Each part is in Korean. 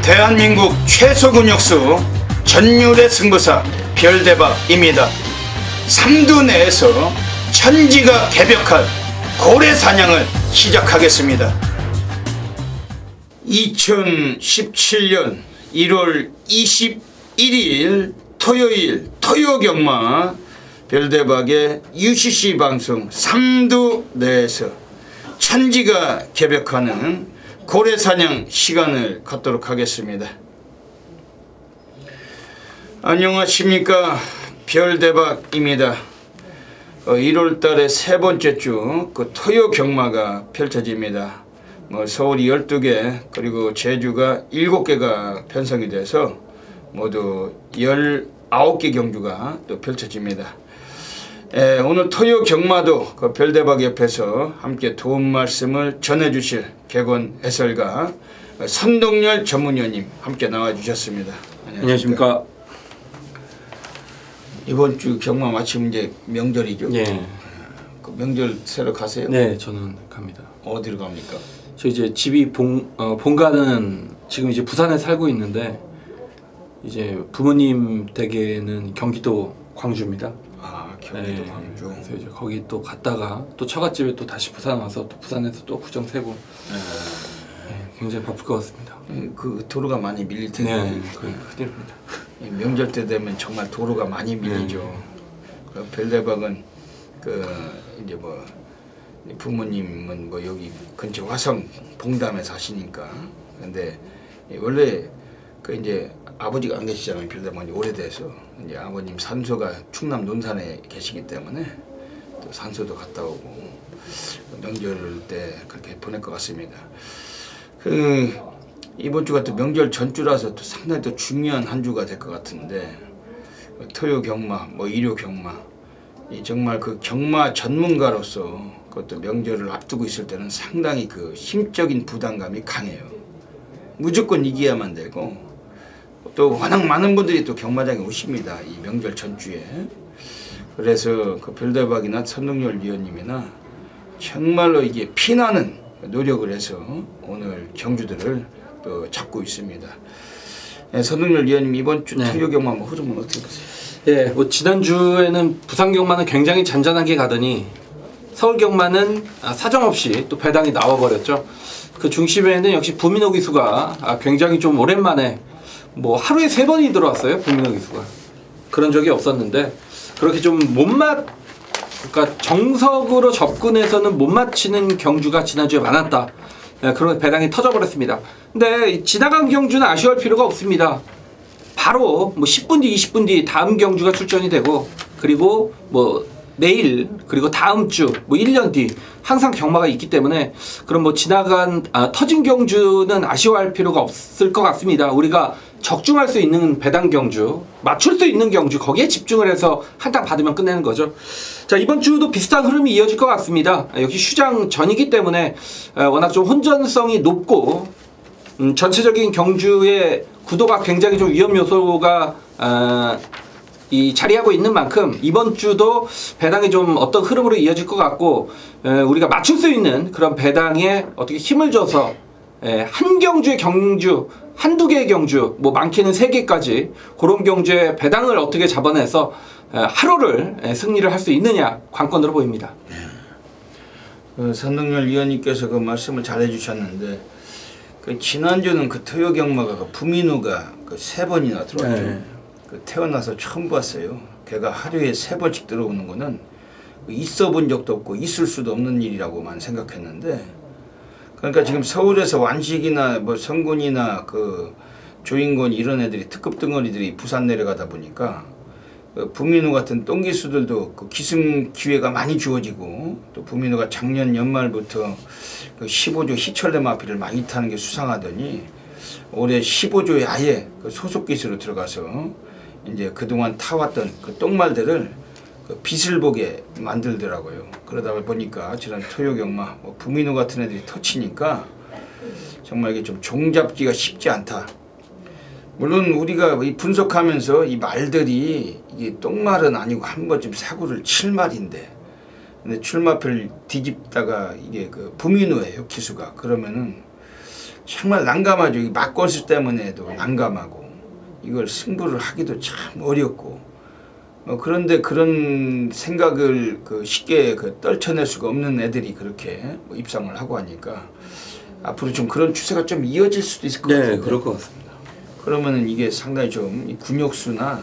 대한민국 최소 근육수 전율의 승부사 별대박입니다. 삼두 내에서 천지가 개벽한 고래 사냥을 시작하겠습니다. 2017년 1월 21일 토요일 토요경마 별대박의 UCC 방송 삼두 내에서 천지가 개벽하는 고래사냥 시간을 갖도록 하겠습니다. 안녕하십니까, 별대박입니다. 1월달에 세 번째 주 그 토요 경마가 펼쳐집니다. 서울이 12개 그리고 제주가 7개가 편성이 돼서 모두 19개 경주가 또 펼쳐집니다. 오늘 토요 경마도 그 별대박 옆에서 함께 도움 말씀을 전해주실 개건 해설가 선동열 전문위원님 함께 나와주셨습니다. 안녕하십니까. 이번 주 경마 마치면 이제 명절이죠? 예. 그 명절 새로 가세요? 네, 저는 갑니다. 어디로 갑니까? 저 이제 집이 본가는 지금 이제 부산에 살고 있는데 이제 부모님 댁에는 경기도 광주입니다. 아, 경기도 네, 광주. 그래서 이제 거기 또 갔다가 또 처갓집에 또 다시 부산 와서 또 부산에서 또 구정 세고 네, 굉장히 바쁠 것 같습니다. 그 도로가 많이 밀릴 텐데. 네, 큰일입니다. 명절 때 되면 정말 도로가 많이 밀리죠. 그 별대박은 그 이제 뭐 부모님은 뭐 여기 근처 화성 봉담에 사시니까. 근데 원래 그 이제 아버지가 안 계시잖아요. 별대박이 오래돼서 이제 아버님 산소가 충남 논산에 계시기 때문에 또 산소도 갔다 오고 명절 때 그렇게 보낼 것 같습니다. 그 이번 주가 또 명절 전주라서 또 상당히 또 중요한 한 주가 될 것 같은데, 토요 경마, 뭐 일요 경마, 이 정말 그 경마 전문가로서 그것도 명절을 앞두고 있을 때는 상당히 그 심적인 부담감이 강해요. 무조건 이겨야만 되고, 또 워낙 많은 분들이 또 경마장에 오십니다. 이 명절 전주에. 그래서 그 별대박이나 선동열 위원님이나 정말로 이게 피나는 노력을 해서 오늘 경주들을 또 잡고 있습니다. 선동열 위원님, 이번 주 토요 경마 흐름은 어떻게 보세요? 예, 뭐 지난주에는 부산 경마는 굉장히 잔잔하게 가더니 서울 경마는 사정없이 또 배당이 나와버렸죠. 그 중심에는 역시 부민호 기수가 굉장히 좀 오랜만에 뭐 하루에 3번이 들어왔어요. 부민호 기수가 그런 적이 없었는데, 그렇게 좀 그러니까 정석으로 접근해서는 못 맞히는 경주가 지난주에 많았다. 그런 배당이 터져버렸습니다. 근데 지나간 경주는 아쉬워할 필요가 없습니다. 바로 뭐 10분 뒤 20분 뒤 다음 경주가 출전이 되고, 그리고 뭐 내일 그리고 다음 주 뭐 1년 뒤 항상 경마가 있기 때문에 그럼 뭐 지나간 터진 경주는 아쉬워할 필요가 없을 것 같습니다. 우리가 적중할 수 있는 배당 경주, 맞출 수 있는 경주, 거기에 집중을 해서 한 탕 받으면 끝내는 거죠. 자, 이번 주도 비슷한 흐름이 이어질 것 같습니다. 역시 휴장 전이기 때문에 워낙 좀 혼전성이 높고 전체적인 경주의 구도가 굉장히 좀 위험 요소가 자리하고 있는 만큼 이번 주도 배당이 좀 어떤 흐름으로 이어질 것 같고, 우리가 맞출 수 있는 그런 배당에 어떻게 힘을 줘서 한 경주의 경주, 한두 개의 경주, 뭐 많게는 3개까지 그런 경주의 배당을 어떻게 잡아내서 하루를 승리를 할 수 있느냐, 관건으로 보입니다. 선동열 위원님께서 그 말씀을 잘 해주셨는데, 그 지난주는 그 토요 경마가 그 부민호가 그 3번이나 들어왔죠. 그 태어나서 처음 봤어요. 걔가 하루에 3번씩 들어오는 거는 있어 본 적도 없고 있을 수도 없는 일이라고만 생각했는데, 그러니까 지금 서울에서 완식이나 뭐 성군이나 그 조인권 이런 애들이 특급 등어리들이 부산 내려가다 보니까 그 부민호 같은 똥기수들도 그 기승 기회가 많이 주어지고, 또 부민호가 작년 연말부터 그 15조 희철대 마피를 많이 타는 게 수상하더니 올해 15조에 아예 그 소속 기수로 들어가서 이제 그동안 타왔던 그 똥말들을 그 빛을 보게 만들더라고요. 그러다 보니까 지난 토요 경마 뭐 부민호 같은 애들이 터치니까 정말 이게 좀 종잡기가 쉽지 않다. 물론 우리가 이 분석하면서 이 말들이 이게 똥말은 아니고 한 번쯤 사고를 칠 말인데, 근데 출마표를 뒤집다가 이게 그 부민호예요, 기수가. 그러면은 정말 난감하죠. 이 막건수 때문에도 난감하고 이걸 승부를 하기도 참 어렵고 그런데 그런 생각을 쉽게 떨쳐낼 수가 없는 애들이 그렇게 입상을 하고 하니까 앞으로 좀 그런 추세가 좀 이어질 수도 있을 것 같아요. 네, 그럴 것 같습니다. 그러면은 이게 상당히 좀 근육수나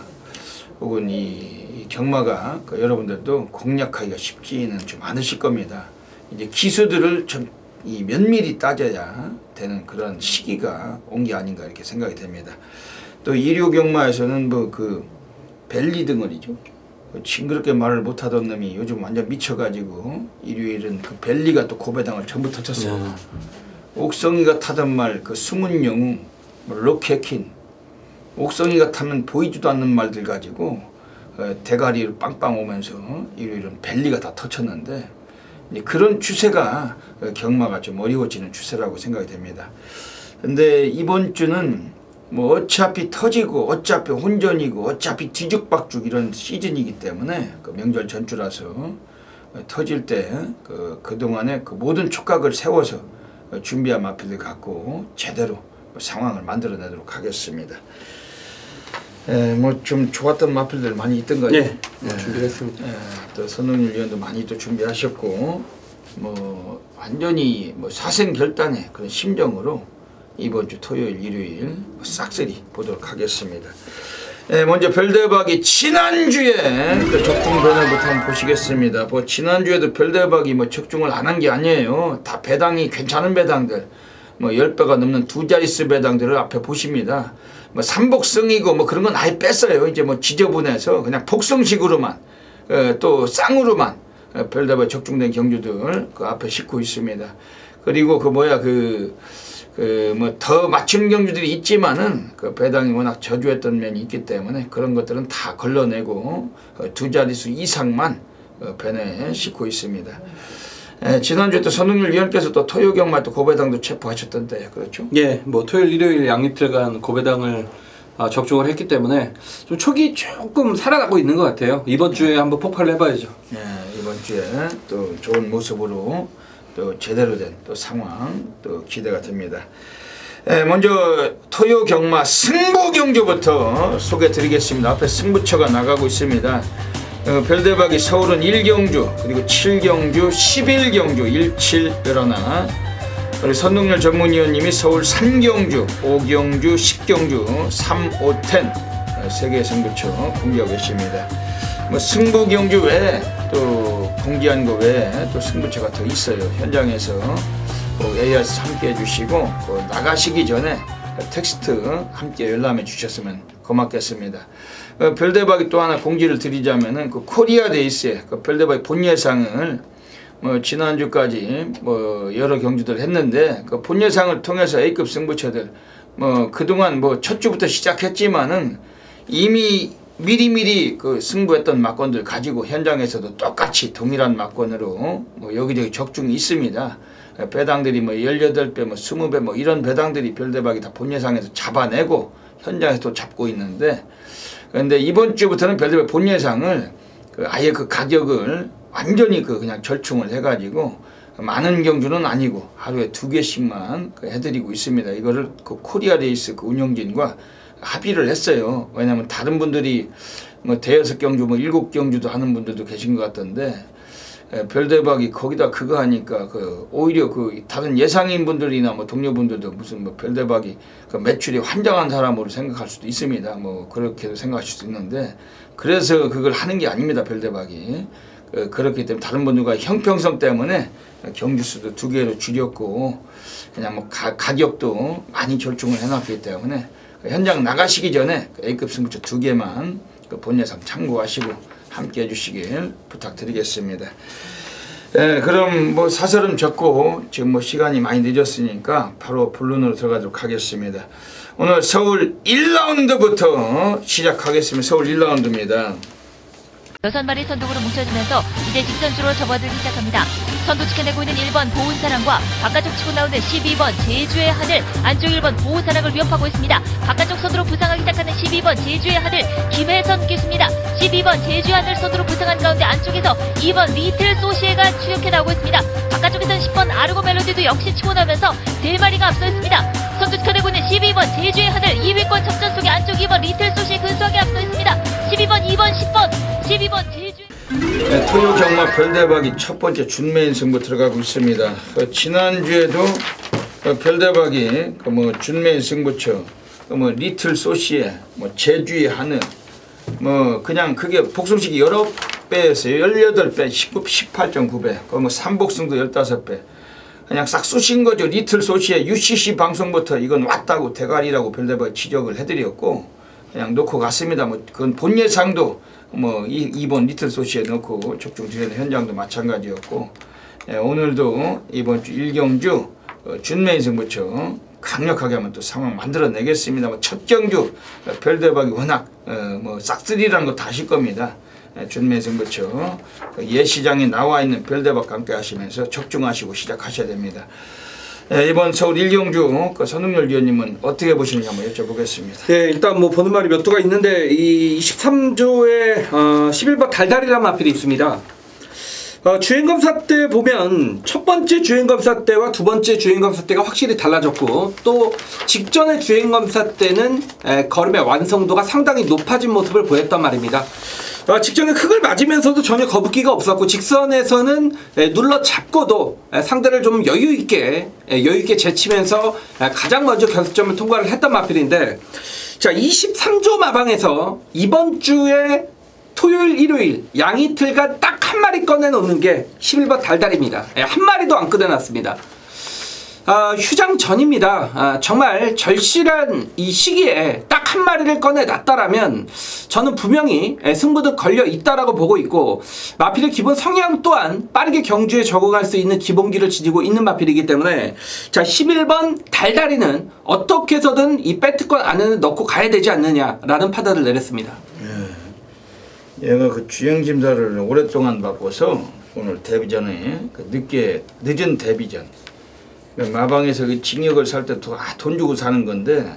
혹은 이 경마가 여러분들도 공략하기가 쉽지는 좀 않으실 겁니다. 이제 기수들을 좀 이 면밀히 따져야 되는 그런 시기가 온 게 아닌가 이렇게 생각이 됩니다. 또 일요 경마에서는 벨리 덩어리죠. 징그럽게 말을 못하던 놈이 요즘 완전 미쳐가지고 일요일은 벨리가 또 고배당을 전부 터쳤어요. 옥성이가 타던 말 숨은 영웅, 로켓킨, 옥성이가 타면 보이지도 않는 말들 가지고 대가리를 빵빵 오면서 일요일은 벨리가 다 터쳤는데 그런 추세가 경마가 좀 어려워지는 추세라고 생각이 됩니다. 근데 이번 주는 뭐 어차피 터지고 어차피 혼전이고 어차피 뒤죽박죽 이런 시즌이기 때문에 명절 전주라서 터질 때 그동안에 모든 촉각을 세워서 준비한 마필들 갖고 제대로 상황을 만들어내도록 하겠습니다. 뭐 좀 좋았던 마필들 많이 있던가요? 네, 준비했습니다. 또 선웅일 위원도 많이 또 준비하셨고 뭐 완전히 사생결단의 그런 심정으로 이번 주 토요일, 일요일 싹쓸이 보도록 하겠습니다. 먼저 별대박이 지난주에 적중 변화부터 한번 보시겠습니다. 지난주에도 별대박이 적중을 안 한 게 아니에요. 다 배당이 괜찮은 배당들, 10배가 넘는 두 자릿수 배당들을 앞에 보십니다. 삼복승이고 그런 건 아예 뺐어요. 이제 지저분해서 그냥 복성식으로만 또 쌍으로만 별대박 적중된 경주들 앞에 싣고 있습니다. 그리고 더 맞춤 경주들이 있지만은 배당이 워낙 저조했던 면이 있기 때문에 그런 것들은 다 걸러내고 두 자릿수 이상만 배내에 싣고 있습니다. 지난주에 또 선웅일 위원께서 또 토요경마 또 고배당도 체포하셨던데 그렇죠? 예, 토요일 일요일 양이틀 간 고배당을 적중을 했기 때문에 좀 촉이 조금 살아나고 있는 것 같아요. 이번 주에 한번 폭발을 해봐야죠. 이번 주에 또 좋은 모습으로 또 제대로 된 또 상황 또 기대가 됩니다. 먼저 토요 경마 승부 경주부터 소개 드리겠습니다. 앞에 승부처가 나가고 있습니다. 별대박이 서울은 1경주 그리고 7경주 11경주 1711 그리고 선동열 전문위원님이 서울 3경주 5경주 10경주 3, 5, 10 3개의 승부처 공개하고 계십니다. 승부 경주 외에 또 공개한 거 외에 또 승부처가 더 있어요. 현장에서 ARS 함께 해주시고 나가시기 전에 텍스트 함께 열람해 주셨으면 고맙겠습니다. 별대박이 또 하나 공지를 드리자면은 코리아 데이스의 별대박이 본예상을 지난주까지 여러 경주들 했는데 본예상을 통해서 A급 승부처들 그동안 첫 주부터 시작했지만은 이미 미리미리 승부했던 막건들 가지고 현장에서도 똑같이 동일한 막건으로 여기저기 적중이 있습니다. 배당들이 18배, 20배 이런 배당들이 별대박이 다 본예상에서 잡아내고 현장에서 또 잡고 있는데 그런데 이번 주부터는 별대박 본예상을 아예 가격을 완전히 그냥 절충을 해가지고 많은 경주는 아니고 하루에 2개씩만 해드리고 있습니다. 이거를 코리아 레이스 운영진과 합의를 했어요. 왜냐하면 다른 분들이 대여섯 경주 7경주도 하는 분들도 계신 것 같던데 별대박이 거기다 그거 하니까 오히려 다른 예상인 분들이나 동료분들도 무슨 별대박이 매출이 환장한 사람으로 생각할 수도 있습니다. 그렇게도 생각하실 수 있는데 그래서 그걸 하는 게 아닙니다. 별대박이 그렇기 때문에 다른 분들과 형평성 때문에 경주수도 2개로 줄였고 그냥 가격도 많이 절충을 해놨기 때문에 현장 나가시기 전에 A급 승부처 2개만 본예상 참고하시고 함께 해주시길 부탁드리겠습니다. 그럼 사설은 적고 지금 시간이 많이 늦었으니까 바로 본론으로 들어가도록 하겠습니다. 오늘 서울 1라운드부터 시작하겠습니다. 서울 1라운드입니다. 6마리 선두으로 뭉쳐지면서 이제 직선주로 접어들기 시작합니다. 선두 지켜내고 있는 1번 보은사랑과 바깥쪽 치고 나오는 12번 제주의 하늘, 안쪽 1번 보은사랑을 위협하고 있습니다. 바깥쪽 선두로 부상하기 시작하는 12번 제주의 하늘 김혜선 기수입니다. 12번 제주의 하늘 선두로 부상한 가운데 안쪽에서 2번 리틀 소시에가 추격해 나오고 있습니다. 바깥쪽에서는 10번 아르고 멜로디도 역시 치고 나오면서 3마리가 앞서 있습니다. 선두 지켜내고 있는 12번 제주의 하늘 2위권 접전 속에 안쪽 2번 리틀소시 근소하게 앞서 있습니다. 12번, 2번, 10번, 12번 제주. 네, 토요 경마 별대박이 첫 번째 준매인 승부 들어가고 있습니다. 지난주에도 별대박이 뭐 준매인 승부처 뭐 리틀소시에 뭐 제주의 하늘 뭐 그냥 그게 복승식이 여러 배였어요. 18배, 18.9배. 뭐 삼복승도 15배. 그냥 싹 쑤신 거죠. 리틀소시의 UCC 방송부터 이건 왔다고 대가리라고 별대박 지적을 해드렸고 그냥 놓고 갔습니다. 뭐 그건 본 예상도 뭐 이번 리틀소시에 넣고 적중 드리는 현장도 마찬가지였고 오늘도 이번 주 1경주 준매인 승부처 강력하게 한번 또 상황 만들어내겠습니다. 뭐 첫 경주 별대박이 워낙 뭐 싹쓸이라는 거 다 아실 겁니다. 준매인 승부처 예시장에 나와 있는 별대박과 함께 하시면서 적중하시고 시작하셔야 됩니다. 이번 서울 1경주 선흥열 위원님은 어떻게 보시는지 한번 여쭤보겠습니다. 네, 일단 뭐 보는 말이 몇 두가 있는데 이 23조에 11번 달달이라는 마필이 있습니다. 주행검사 때 보면 첫 번째 주행검사 때와 두 번째 주행검사 때가 확실히 달라졌고 또 직전의 주행검사 때는 걸음의 완성도가 상당히 높아진 모습을 보였단 말입니다. 직전에 흙을 맞으면서도 전혀 거북기가 없었고 직선에서는 눌러 잡고도 상대를 좀 여유있게 제치면서 가장 먼저 결승점을 통과를 했던 마필인데 자 23조 마방에서 이번 주에 토요일 일요일 양이틀간 딱 한 마리 꺼내놓는 게 11번 달달입니다. 한 마리도 안 꺼내놨습니다. 휴장 전입니다. 정말 절실한 이 시기에 딱 한 마리를 꺼내놨다라면 저는 분명히 승부도 걸려있다라고 보고 있고 마필의 기본 성향 또한 빠르게 경주에 적응할 수 있는 기본기를 지니고 있는 마필이기 때문에 자 11번 달달이는 어떻게 해서든 이 배트권 안에는 넣고 가야 되지 않느냐라는 판단을 내렸습니다. 얘가 그 주행심사를 오랫동안 받고서 오늘 데뷔전에 늦은 데뷔전 마방에서 그 징역을 살 때 돈 주고 사는 건데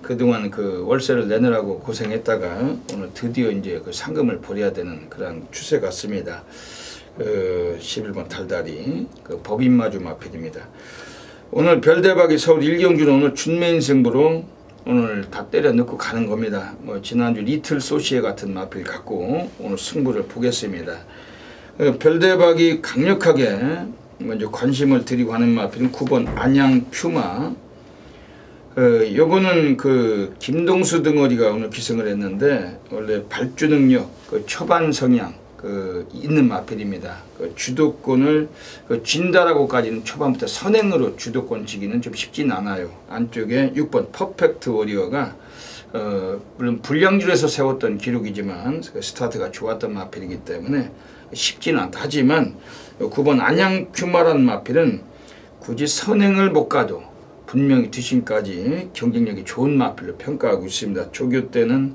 그동안 그 월세를 내느라고 고생했다가 오늘 드디어 이제 그 상금을 벌여야 되는 그런 추세 같습니다. 11번 달달이 그 법인마주 마필입니다. 오늘 별대박이 서울 1경주는 오늘 준매인 승부로 오늘 다 때려 넣고 가는 겁니다. 뭐 지난주 리틀소시에 같은 마필 갖고 오늘 승부를 보겠습니다. 별대박이 강력하게 먼저 관심을 드리고 하는 마필은 9번 안양퓨마. 요거는 그 김동수 등어리가 오늘 기승을 했는데 원래 발주 능력, 그 초반 성향 있는 마필입니다. 주도권을 쥔다라고까지는 초반부터 선행으로 주도권 지기는 좀 쉽진 않아요. 안쪽에 6번 퍼펙트 워리어가 물론 불량줄에서 세웠던 기록이지만 스타트가 좋았던 마필이기 때문에 쉽지는 않다. 하지만 9번 안양퓨마라는 마필은 굳이 선행을 못 가도 분명히 뒷심까지 경쟁력이 좋은 마필로 평가하고 있습니다. 조교 때는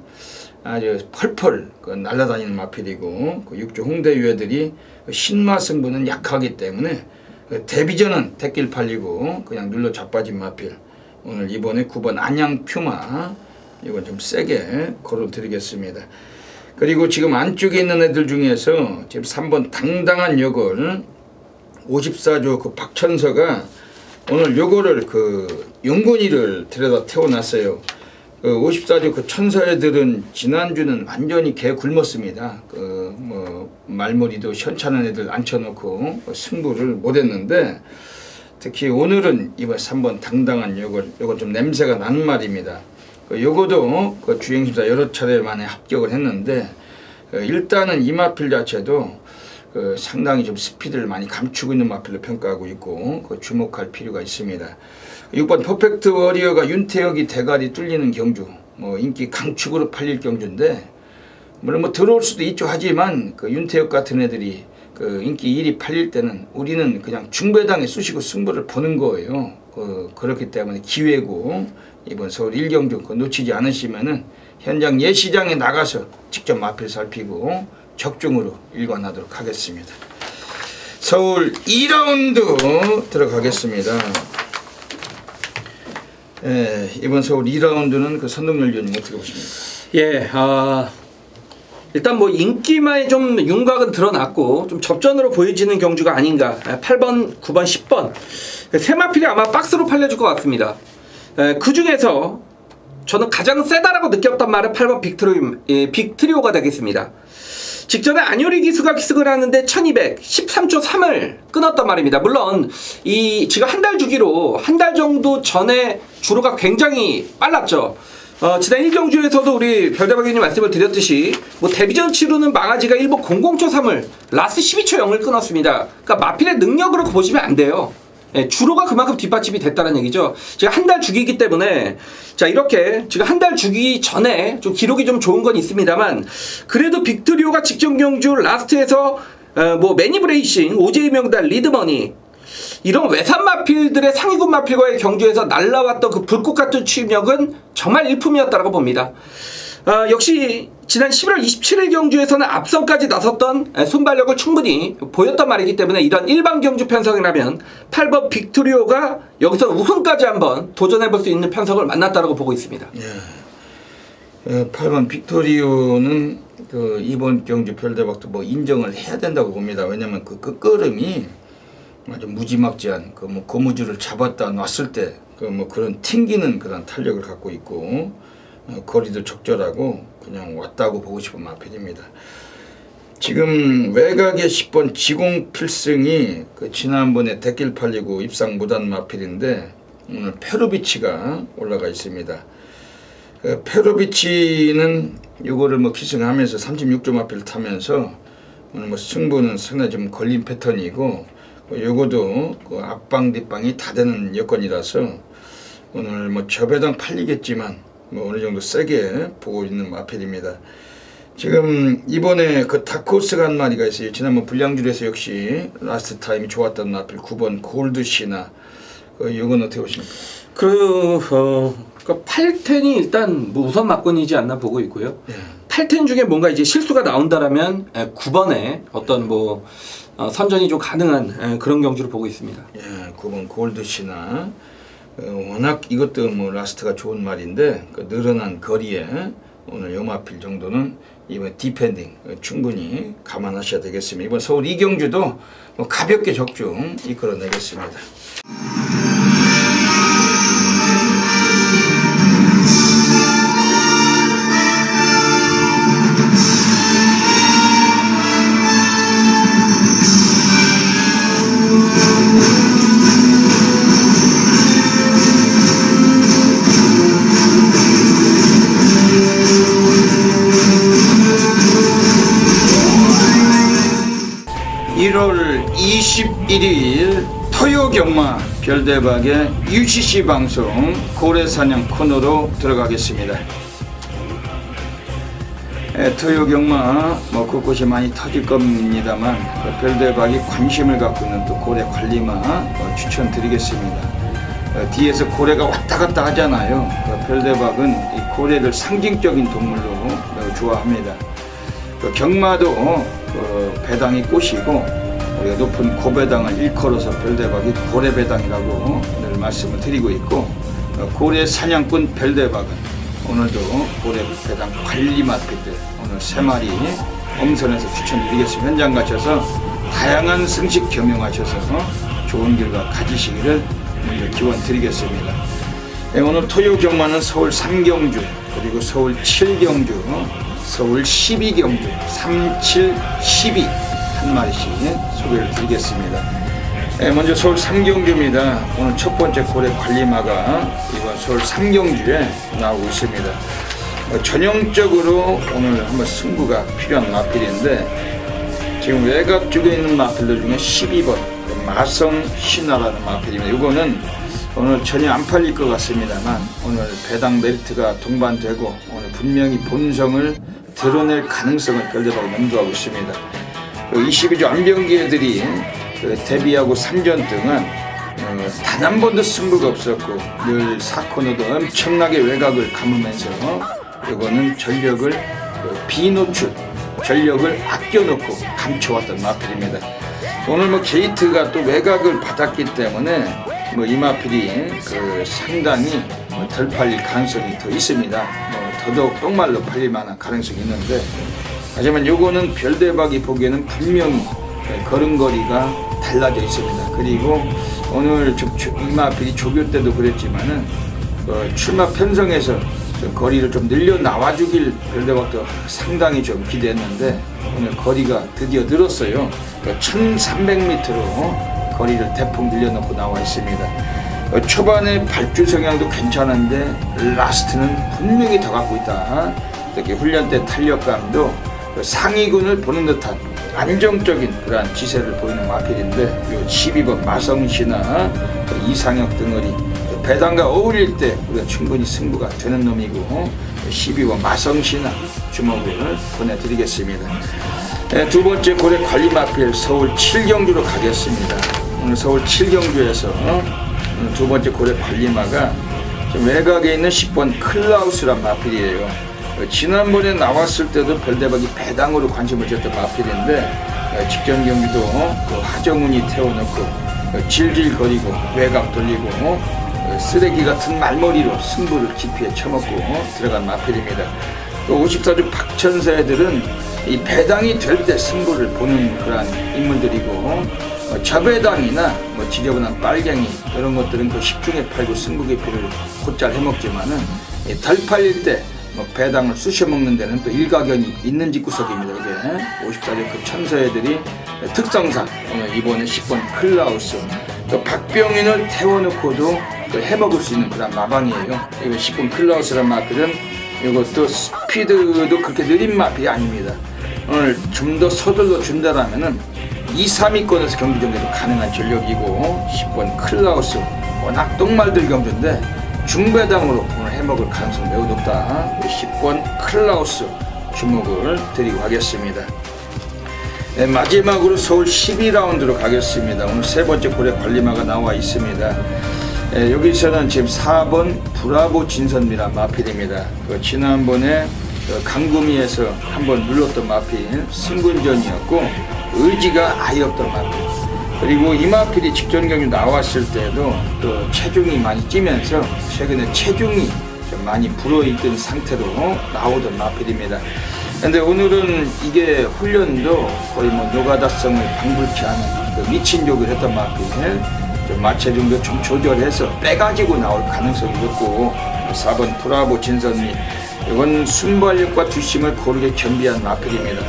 아주 펄펄 날아다니는 마필이고 그 6조 홍대 유애들이 신마 승부는 약하기 때문에 데뷔전은 대길 팔리고 그냥 눌러 자빠진 마필. 오늘 이번에 9번 안양퓨마 이건 좀 세게 거론드리겠습니다. 그리고 지금 안쪽에 있는 애들 중에서 지금 3번 당당한 요걸 54조 그 박천서가 오늘 요거를 그 용곤이를 데려다 태워놨어요. 54조 그 천서 애들은 지난주는 완전히 개 굶었습니다. 뭐 말머리도 현찮은 애들 앉혀놓고 승부를 못했는데 특히 오늘은 이번 3번 당당한 요건 좀 냄새가 나는 말입니다. 요거도 그 주행심사 여러 차례 만에 합격을 했는데 일단은 이 마필 자체도 상당히 좀 스피드를 많이 감추고 있는 마필로 평가하고 있고 주목할 필요가 있습니다. 6번 퍼펙트 워리어가 윤태혁이 대가리 뚫리는 경주, 뭐 인기 강축으로 팔릴 경주인데 물론 뭐 들어올 수도 있죠. 하지만 그 윤태혁 같은 애들이 그 인기 1위 팔릴 때는 우리는 그냥 중배당에 쑤시고 승부를 보는 거예요. 그렇기 때문에 기회고 이번 서울 1경주 놓치지 않으시면은 현장 예시장에 나가서 직접 마필 살피고 적중으로 일관하도록 하겠습니다. 서울 2라운드 들어가겠습니다. 이번 서울 2라운드는 그 선동열 위원님 어떻게 보십니까? 일단 뭐 인기마에 좀 윤곽은 드러났고 좀 접전으로 보여지는 경주가 아닌가. 8번, 9번, 10번 세 마필이 아마 박스로 팔려줄 것 같습니다. 그 중에서 저는 가장 세다라고 느꼈던 말은 8번 빅트리오가 되겠습니다. 직전에 안요리 기수가 기승을 하는데 1200 13초 3을 끊었단 말입니다. 물론 이 지금 한 달 주기로 한 달 정도 전에 주로가 굉장히 빨랐죠. 지난 1경주에서도 우리 별대박이님 말씀을 드렸듯이 뭐 데뷔전 치루는 망아지가 1분 00초 3을 라스트 12초 0을 끊었습니다. 그러니까 마필의 능력으로 보시면 안 돼요. 예, 주로가 그만큼 뒷받침이 됐다는 얘기죠. 지금 한 달 주기이기 때문에 자 이렇게 지금 한 달 주기 전에 좀 기록이 좀 좋은 건 있습니다만 그래도 빅트리오가 직전 경주 라스트에서 뭐 매니브레이싱, 오제이 명단, 리드머니 이런 외산 마필들의 상위군 마필과의 경주에서 날라왔던 그 불꽃 같은 추임력은 정말 일품이었다고 봅니다. 역시 지난 11월 27일 경주에서는 앞선까지 나섰던 순발력을 충분히 보였단 말이기 때문에 이런 일반 경주 편성이라면 8번 빅토리오가 여기서 우승까지 한번 도전해볼 수 있는 편성을 만났다고 보고 있습니다. 8번 빅토리오는 그 이번 경주 별대박도 뭐 인정을 해야 된다고 봅니다. 왜냐면 그 끝걸음이 아주 무지막지한 그 뭐 고무줄을 잡았다 놨을 때 그 뭐 그런 튕기는 그런 탄력을 갖고 있고 거리도 적절하고 그냥 왔다고 보고 싶은 마필입니다. 지금 외곽의 10번 지공 필승이 그 지난번에 대길 팔리고 입상 못한 마필인데 오늘 페로비치가 올라가 있습니다. 그 페로비치는 이거를 뭐 기승하면서 36조 마필 타면서 오늘 뭐 승부는 상당히 좀 걸린 패턴이고 요거도 그 앞방 뒷방이 다 되는 여건이라서 오늘 뭐 저배당 팔리겠지만 뭐 어느 정도 세게 보고 있는 마필입니다. 지금 이번에 그 다크호스가 한 마리가 있어요. 지난번 불량줄에서 역시 라스트 타임이 좋았던 마필 9번 골드시나 이건 어떻게 보십니까? 그 8텐이 일단 뭐 우선 막건이지 않나 보고 있고요. 8텐 중에 뭔가 이제 실수가 나온다라면 9번에 어떤 뭐 선전이 좀 가능한 그런 경주를 보고 있습니다. 9번 골드시나 워낙 이것도 뭐 라스트가 좋은 말인데 그 늘어난 거리에 오늘 요마필 정도는 이번 디펜딩 충분히 감안하셔야 되겠습니다. 이번 서울 2경주도 뭐 가볍게 적중 이끌어내겠습니다. (1월 21일) 토요경마 별대박의 UCC 방송 고래사냥 코너로 들어가겠습니다. 토요경마 뭐 곳곳이 많이 터질 겁니다만 그 별대박이 관심을 갖고 있는 또 고래 관리마 추천드리겠습니다. 뒤에서 고래가 왔다 갔다 하잖아요. 그 별대박은 이 고래를 상징적인 동물로 매우 좋아합니다. 그 경마도 그 배당이 꽃이고 우리가 높은 고배당을 일컬어서 별대박이 고래배당이라고 늘 말씀을 드리고 있고 고래 사냥꾼 별대박은 오늘도 고래배당 관리 마필들 오늘 3마리 엄선해서 추천드리겠습니다. 현장 가셔서 다양한 승식 겸용하셔서 좋은 결과 가지시기를 먼저 기원 드리겠습니다. 오늘 토요 경마는 서울 3경주 그리고 서울 7경주 서울 12경주 3, 7, 12 한 마리씩 소개를 드리겠습니다. 먼저 서울 3경주입니다. 오늘 첫 번째 고래 관리마가 이번 서울 3경주에 나오고 있습니다. 전형적으로 오늘 한번 승부가 필요한 마필인데 지금 외곽 쪽에 있는 마필들 중에 12번 마성 신화라는 마필입니다. 이거는 오늘 전혀 안 팔릴 것 같습니다만 오늘 배당 메리트가 동반되고 오늘 분명히 본성을 드러낼 가능성을 별대박이 염두하고 있습니다. 22조 안병기 애들이 데뷔하고 3전 등은 단 한 번도 승부가 없었고 늘 4코너도 엄청나게 외곽을 감으면서 이거는 전력을 비노출, 전력을 아껴놓고 감춰왔던 마필입니다. 오늘 뭐 게이트가 또 외곽을 받았기 때문에 뭐 이 마필이 상당히 덜 팔릴 가능성이 더 있습니다. 더더욱 똥말로 팔릴 만한 가능성이 있는데 하지만 요거는 별대박이 보기에는 분명히 걸음걸이가 달라져 있습니다. 그리고 오늘 이마필이 조교 때도 그랬지만은 출마 편성에서 거리를 좀 늘려 나와주길 별대박도 상당히 좀 기대했는데 오늘 거리가 드디어 늘었어요. 1300m로 거리를 대폭 늘려놓고 나와 있습니다. 초반에 발주 성향도 괜찮은데 라스트는 분명히 더 갖고 있다. 특히 훈련 때 탄력감도 상위군을 보는 듯한 안정적인 그러한 기세를 보이는 마필인데 요 12번 마성시나 이상혁 등어리 배당과 어울릴 때 우리가 충분히 승부가 되는 놈이고 12번 마성시나 주목을 보내드리겠습니다. 두 번째 고래 관리 마필 서울 7경주로 가겠습니다. 오늘 서울 7경주에서 두 번째 고래 관리마가 좀 외곽에 있는 10번 클라우스란 마필이에요. 지난번에 나왔을 때도 별대박이 배당으로 관심을 줬던 마필인데 직전 경기도 하정운이 태워놓고 질질거리고 외곽 돌리고 쓰레기 같은 말머리로 승부를 기피에 쳐먹고 들어간 마필입니다. 또 54주 박천사 애들은 이 배당이 될 때 승부를 보는 그러한 인물들이고 저배당이나 지저분한 빨갱이 이런 것들은 그 10중에 8구 승부 기피를 곧잘 해먹지만은 덜 팔릴 때 배당을 쑤셔먹는 데는 또 일가견이 있는 집구석입니다. 이게 54주 그 천사애들이 특성상 오늘 이번에 10번 클라우스 또 박병인을 태워놓고도 해먹을 수 있는 그런 마방이에요. 이거 10번 클라우스란 마필은 이것도 스피드도 그렇게 느린 마필이 아닙니다. 오늘 좀 더 서둘러 준다라면은 2, 3위권에서 경기 정도도 가능한 전력이고 10번 클라우스 워낙 똥말들 경주인데 중배당으로 오늘 해먹을 가능성 매우 높다. 10번 클라우스 주목을 드리고 하겠습니다. 네, 마지막으로 서울 12라운드로 가겠습니다. 오늘 세 번째 고래 관리마가 나와 있습니다. 네, 여기서는 지금 4번 브라보 진선미란 마필입니다. 지난번에 강구미에서 한번 눌렀던 마필 승군전이었고 의지가 아예 없던 마필. 그리고 이 마필이 직전 경기 나왔을 때도 또 체중이 많이 찌면서 최근에 체중이 좀 많이 불어있던 상태로 나오던 마필입니다. 근데 오늘은 이게 훈련도 거의 노가다성을 방불케 하는 그 미친 욕을 했던 마필, 좀 마체중도 좀 조절해서 빼가지고 나올 가능성이 높고 4번 브라보 진선미 이건 순발력과 뒷심을 고르게 겸비한 마필입니다.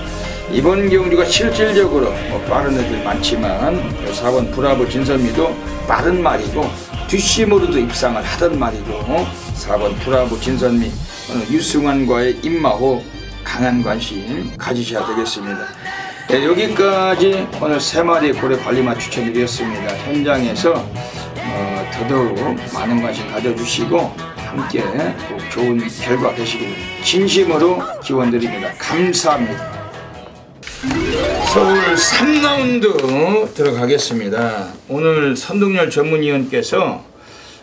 이번 경주가 실질적으로 빠른 애들 많지만 4번 브라보 진선미도 빠른 말이고 뒷심으로도 입상을 하던 말이고 4번 브라보 진선미 유승환과의 임마호 강한 관심 가지셔야 되겠습니다. 네, 여기까지 오늘 3마리 고래 관리마 추천드렸습니다. 현장에서 더더욱 많은 관심 가져주시고 함께 꼭 좋은 결과 되시길 진심으로 기원드립니다. 감사합니다. 서울 3라운드 들어가겠습니다. 오늘 선동열 전문위원께서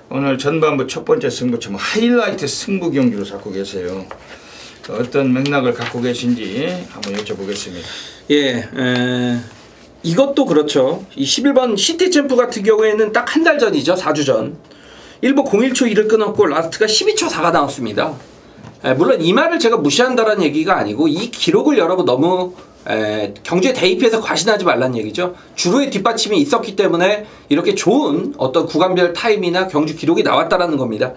오늘 전반부 첫 번째 승부처 하이라이트 승부 경기로 잡고 계세요. 어떤 맥락을 갖고 계신지 한번 여쭤보겠습니다. 예, 이것도 그렇죠. 이 11번 시티챔프 같은 경우에는 딱 한 달 전이죠. 4주 전. 1번 01초 1을 끊었고 라스트가 12초 4가 나왔습니다. 물론 이 말을 제가 무시한다는 얘기가 아니고 이 기록을 여러분 너무 경주에 대입해서 과신하지 말라는 얘기죠. 주로의 뒷받침이 있었기 때문에 이렇게 좋은 어떤 구간별 타임이나 경주 기록이 나왔다라는 겁니다.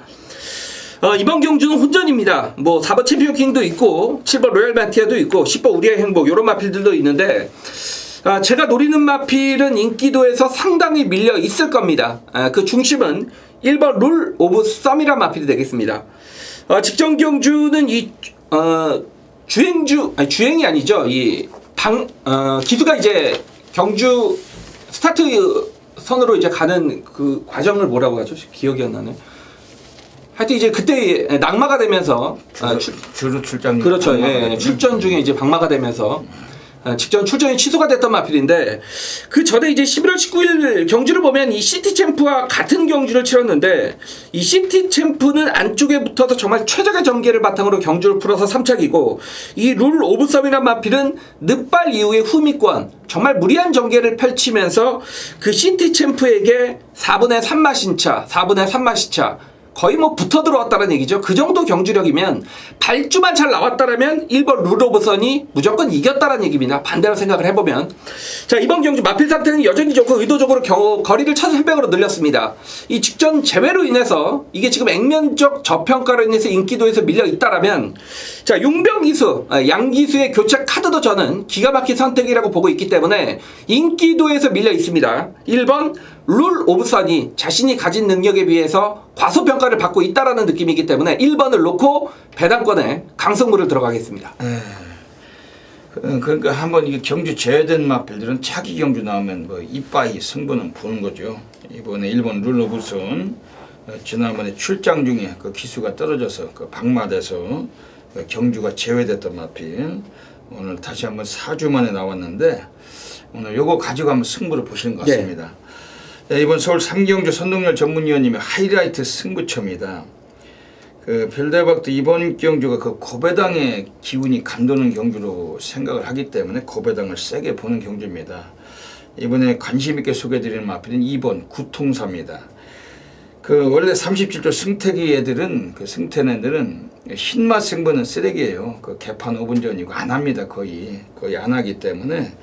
이번 경주는 혼전입니다. 뭐 4번 챔피언킹도 있고 7번 로얄 마티아도 있고 10번 우리의 행복 이런 마필들도 있는데 제가 노리는 마필은 인기도에서 상당히 밀려 있을 겁니다. 그 중심은 1번 룰 오브 썸이란 마필이 되겠습니다. 직전 경주는 이 주행이 아니죠. 이 기수가 이제 경주 스타트 선으로 이제 가는 그 과정을 뭐라고 하죠? 기억이 안 나네. 하여튼 이제 그때 낙마가 되면서 주로 출장 그렇죠. 예, 출전 중에 이제 방마가 되면서 직전 출전이 취소가 됐던 마필인데 그 전에 이제 11월 19일 경주를 보면 이 시티챔프와 같은 경주를 치렀는데 이 시티챔프는 안쪽에 붙어서 정말 최적의 전개를 바탕으로 경주를 풀어서 3착이고 이 룰 오브 썸이란 마필은 늑발 이후의 후미권 정말 무리한 전개를 펼치면서 그 시티챔프에게 4분의 3마신차 4분의 3마시차 거의 뭐 붙어 들어왔다는 얘기죠. 그 정도 경주력이면 발주만 잘 나왔다라면 1번 룰오브선이 무조건 이겼다는 얘기입니다. 반대로 생각을 해보면. 자, 이번 경주 마필 상태는 여전히 좋고 의도적으로 거리를 1300으로 늘렸습니다. 이 직전 제외로 인해서 이게 지금 액면적 저평가로 인해서 인기도에서 밀려 있다라면, 자, 용병기수, 양기수의 교체 카드도 저는 기가 막힌 선택이라고 보고 있기 때문에 인기도에서 밀려 있습니다. 1번 룰오브선이 자신이 가진 능력에 비해서 과소평가를 받고 있다라는 느낌이기 때문에 1번을 놓고 배당권에 강승부를 들어가겠습니다. 그러니까 한번 이게 경주 제외된 마필들은 차기 경주 나오면 뭐 이빠이 승부는 보는 거죠. 이번에 1번 룰오브선 지난번에 출장 중에 그 기수가 떨어져서 그 박마돼서 그 경주가 제외됐던 마필, 오늘 다시 한번 4주 만에 나왔는데 오늘 요거 가지고 한번 승부를 보시는 것 같습니다. 네, 이번 서울 3경주 선동열 전문위원님의 하이라이트 승부처입니다. 그 별대박도 이번 경주가 그 고배당의 기운이 감도는 경주로 생각을 하기 때문에 고배당을 세게 보는 경주입니다. 이번에 관심 있게 소개해드리는 마필은 2번 구통사입니다. 그 원래 37조 승태기 애들은, 그 승태네들은 흰맛 승부는 쓰레기예요. 그 개판 5분 전이고 안 합니다. 거의 안 하기 때문에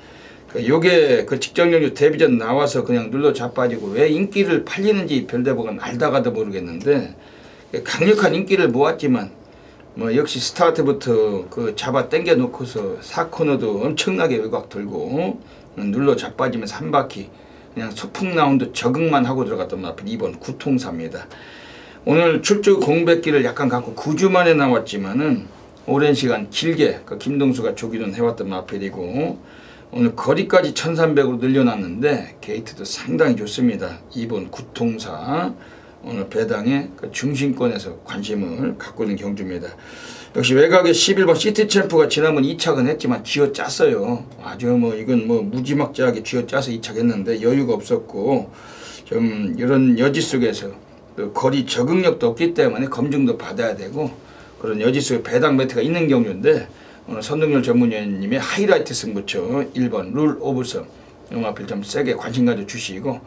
요게 그 직전경주 데뷔전 나와서 그냥 눌러 자빠지고 왜 인기를 팔리는지 별대박은 알다가도 모르겠는데 강력한 인기를 모았지만 뭐 역시 스타트부터 그 잡아 당겨 놓고서 4코너도 엄청나게 외곽 돌고 눌러 자빠지면서 한 바퀴 그냥 소풍 라운드 적응만 하고 들어갔던 마필 2번 구통사입니다. 오늘 출주 공백기를 약간 갖고 9주 만에 나왔지만은 오랜 시간 길게 그 김동수가 조기는 해왔던 마필이고 오늘 거리까지 1300으로 늘려놨는데 게이트도 상당히 좋습니다. 2번 구통사 오늘 배당의 그 중심권에서 관심을 갖고 있는 경주입니다. 역시 외곽의 11번 시티챔프가 지난번 2착은 했지만 쥐어짰어요. 아주 뭐 이건 뭐 무지막지하게 쥐어짜서 2착했는데 여유가 없었고 좀 이런 여지 속에서 그 거리 적응력도 없기 때문에 검증도 받아야 되고 그런 여지 속에 배당 매트가 있는 경주인데 오늘 선동열 전문위원님의 하이라이트 승부처 1번 룰오브선 마필 좀 세게 관심 가져 주시고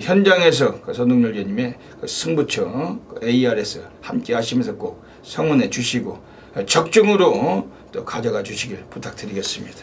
현장에서 그 선동열 위원님의 그 승부처 그 ARS 함께 하시면서 꼭 성원해 주시고 적중으로 또 가져가 주시길 부탁드리겠습니다.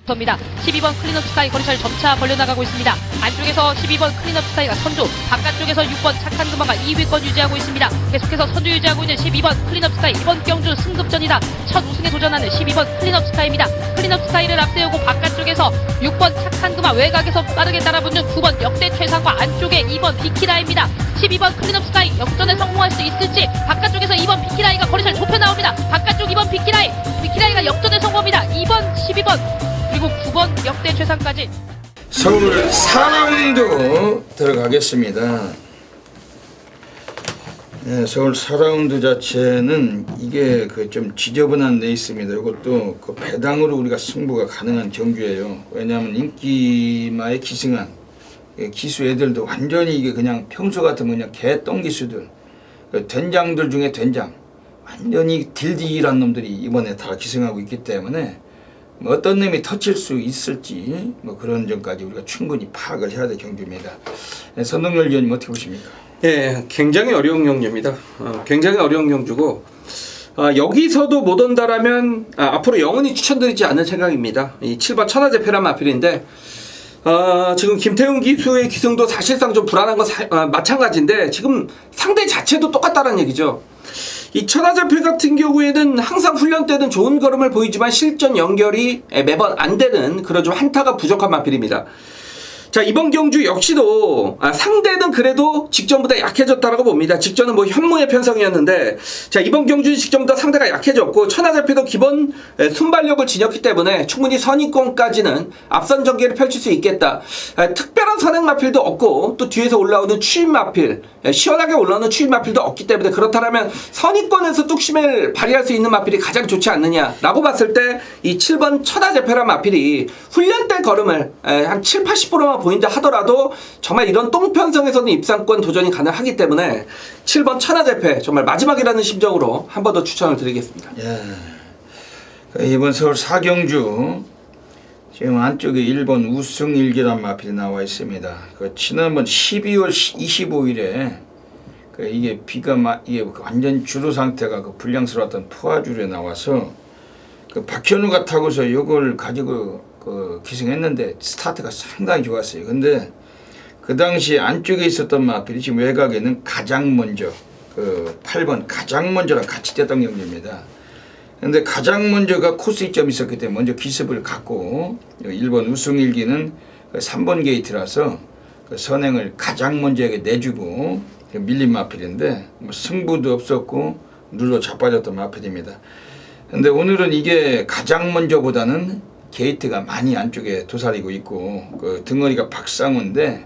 12번 클린업 스카이 거리차를 점차 벌려나가고 있습니다. 안쪽에서 12번 클린업 스카이가 선두, 바깥쪽에서 6번 착한 금화가 2위권 유지하고 있습니다. 계속해서 선두 유지하고 있는 12번 클린업 스카이, 이번 경주 승급전이다. 첫 우승에 도전하는 12번 클린업 스카이입니다. 클린업 스카이를 앞세우고 바깥쪽에서 6번 착한 금화, 외곽에서 빠르게 따라붙는 9번 역대 최상과 안쪽에 2번 비키라입니다. 12번 클린업 스카이 역전에 성공할 수 있을지, 바깥쪽에서 2번 비키라이가 거리차를 좁혀 나옵니다. 바깥쪽 2번 비키라이가 역전에 성공합니다. 2번, 12번 그리고 9번 역대 최상까지 서울 4라운드 들어가겠습니다. 네, 서울 4라운드 자체는 이게 그 좀 지저분한 레이스입니다. 이것도 그 배당으로 우리가 승부가 가능한 경주예요. 왜냐하면 인기마에 기승한 기수 애들도 완전히 이게 그냥 평소 같으면 그냥 개똥 기수들, 그 된장들 중에 된장, 완전히 딜딜한 놈들이 이번에 다 기승하고 있기 때문에 뭐 어떤 놈이 터칠 수 있을지 뭐 그런 점까지 우리가 충분히 파악을 해야 될 경주입니다. 선동열 위원님 어떻게 보십니까? 예, 굉장히 어려운 경주입니다. 굉장히 어려운 경주고 여기서도 못 온다라면 앞으로 영원히 추천드리지 않을 생각입니다. 이 7번 천하제패란 마필인데 지금 김태훈 기수의 기승도 사실상 좀 불안한 건 마찬가지인데 지금 상대 자체도 똑같다는 얘기죠. 이 천하제패 같은 경우에는 항상 훈련 때는 좋은 걸음을 보이지만 실전 연결이 매번 안 되는 그런 좀 한타가 부족한 마필입니다. 자, 이번 경주 역시도 상대는 그래도 직전보다 약해졌다라고 봅니다. 직전은 뭐 현무의 편성이었는데 자, 이번 경주 직전보다 상대가 약해졌고 천하제패도 기본 순발력을 지녔기 때문에 충분히 선입권까지는 앞선 전개를 펼칠 수 있겠다. 특별한 선행 마필도 없고 또 뒤에서 올라오는 추임 마필, 시원하게 올라오는 추임 마필도 없기 때문에 그렇다면 선입권에서 뚝심을 발휘할 수 있는 마필이 가장 좋지 않느냐라고 봤을 때 이 7번 천하제패란 마필이 훈련 때 걸음을 한 7, 80%만 보인다 하더라도 정말 이런 똥편성에서는 입상권 도전이 가능하기 때문에 7번 천하제패 정말 마지막이라는 심정으로 한 번 더 추천을 드리겠습니다. 예. 이번 서울 4경주 지금 안쪽에 1번 우승일기란 마필이 나와 있습니다. 그 지난번 12월 25일에 이게 비가 이게 완전 주로 상태가 그 불량스러웠던 포화주로에 나와서 그 박현우가 타고서 이걸 가지고 그 기승했는데 스타트가 상당히 좋았어요. 근데 그 당시 안쪽에 있었던 마필이 지금 외곽에는 가장 먼저 그 8번 가장 먼저랑 같이 뛰었던 경기입니다. 근데 가장 먼저가 코스 이점이 있었기 때문에 먼저 기습을 갖고 1번 우승일기는 3번 게이트라서 그 선행을 가장 먼저에게 내주고 밀린 마필인데 뭐 승부도 없었고 눌러 자빠졌던 마필입니다. 근데 오늘은 이게 가장 먼저보다는 게이트가 많이 안쪽에 도사리고 있고 그 등어리가 박상우인데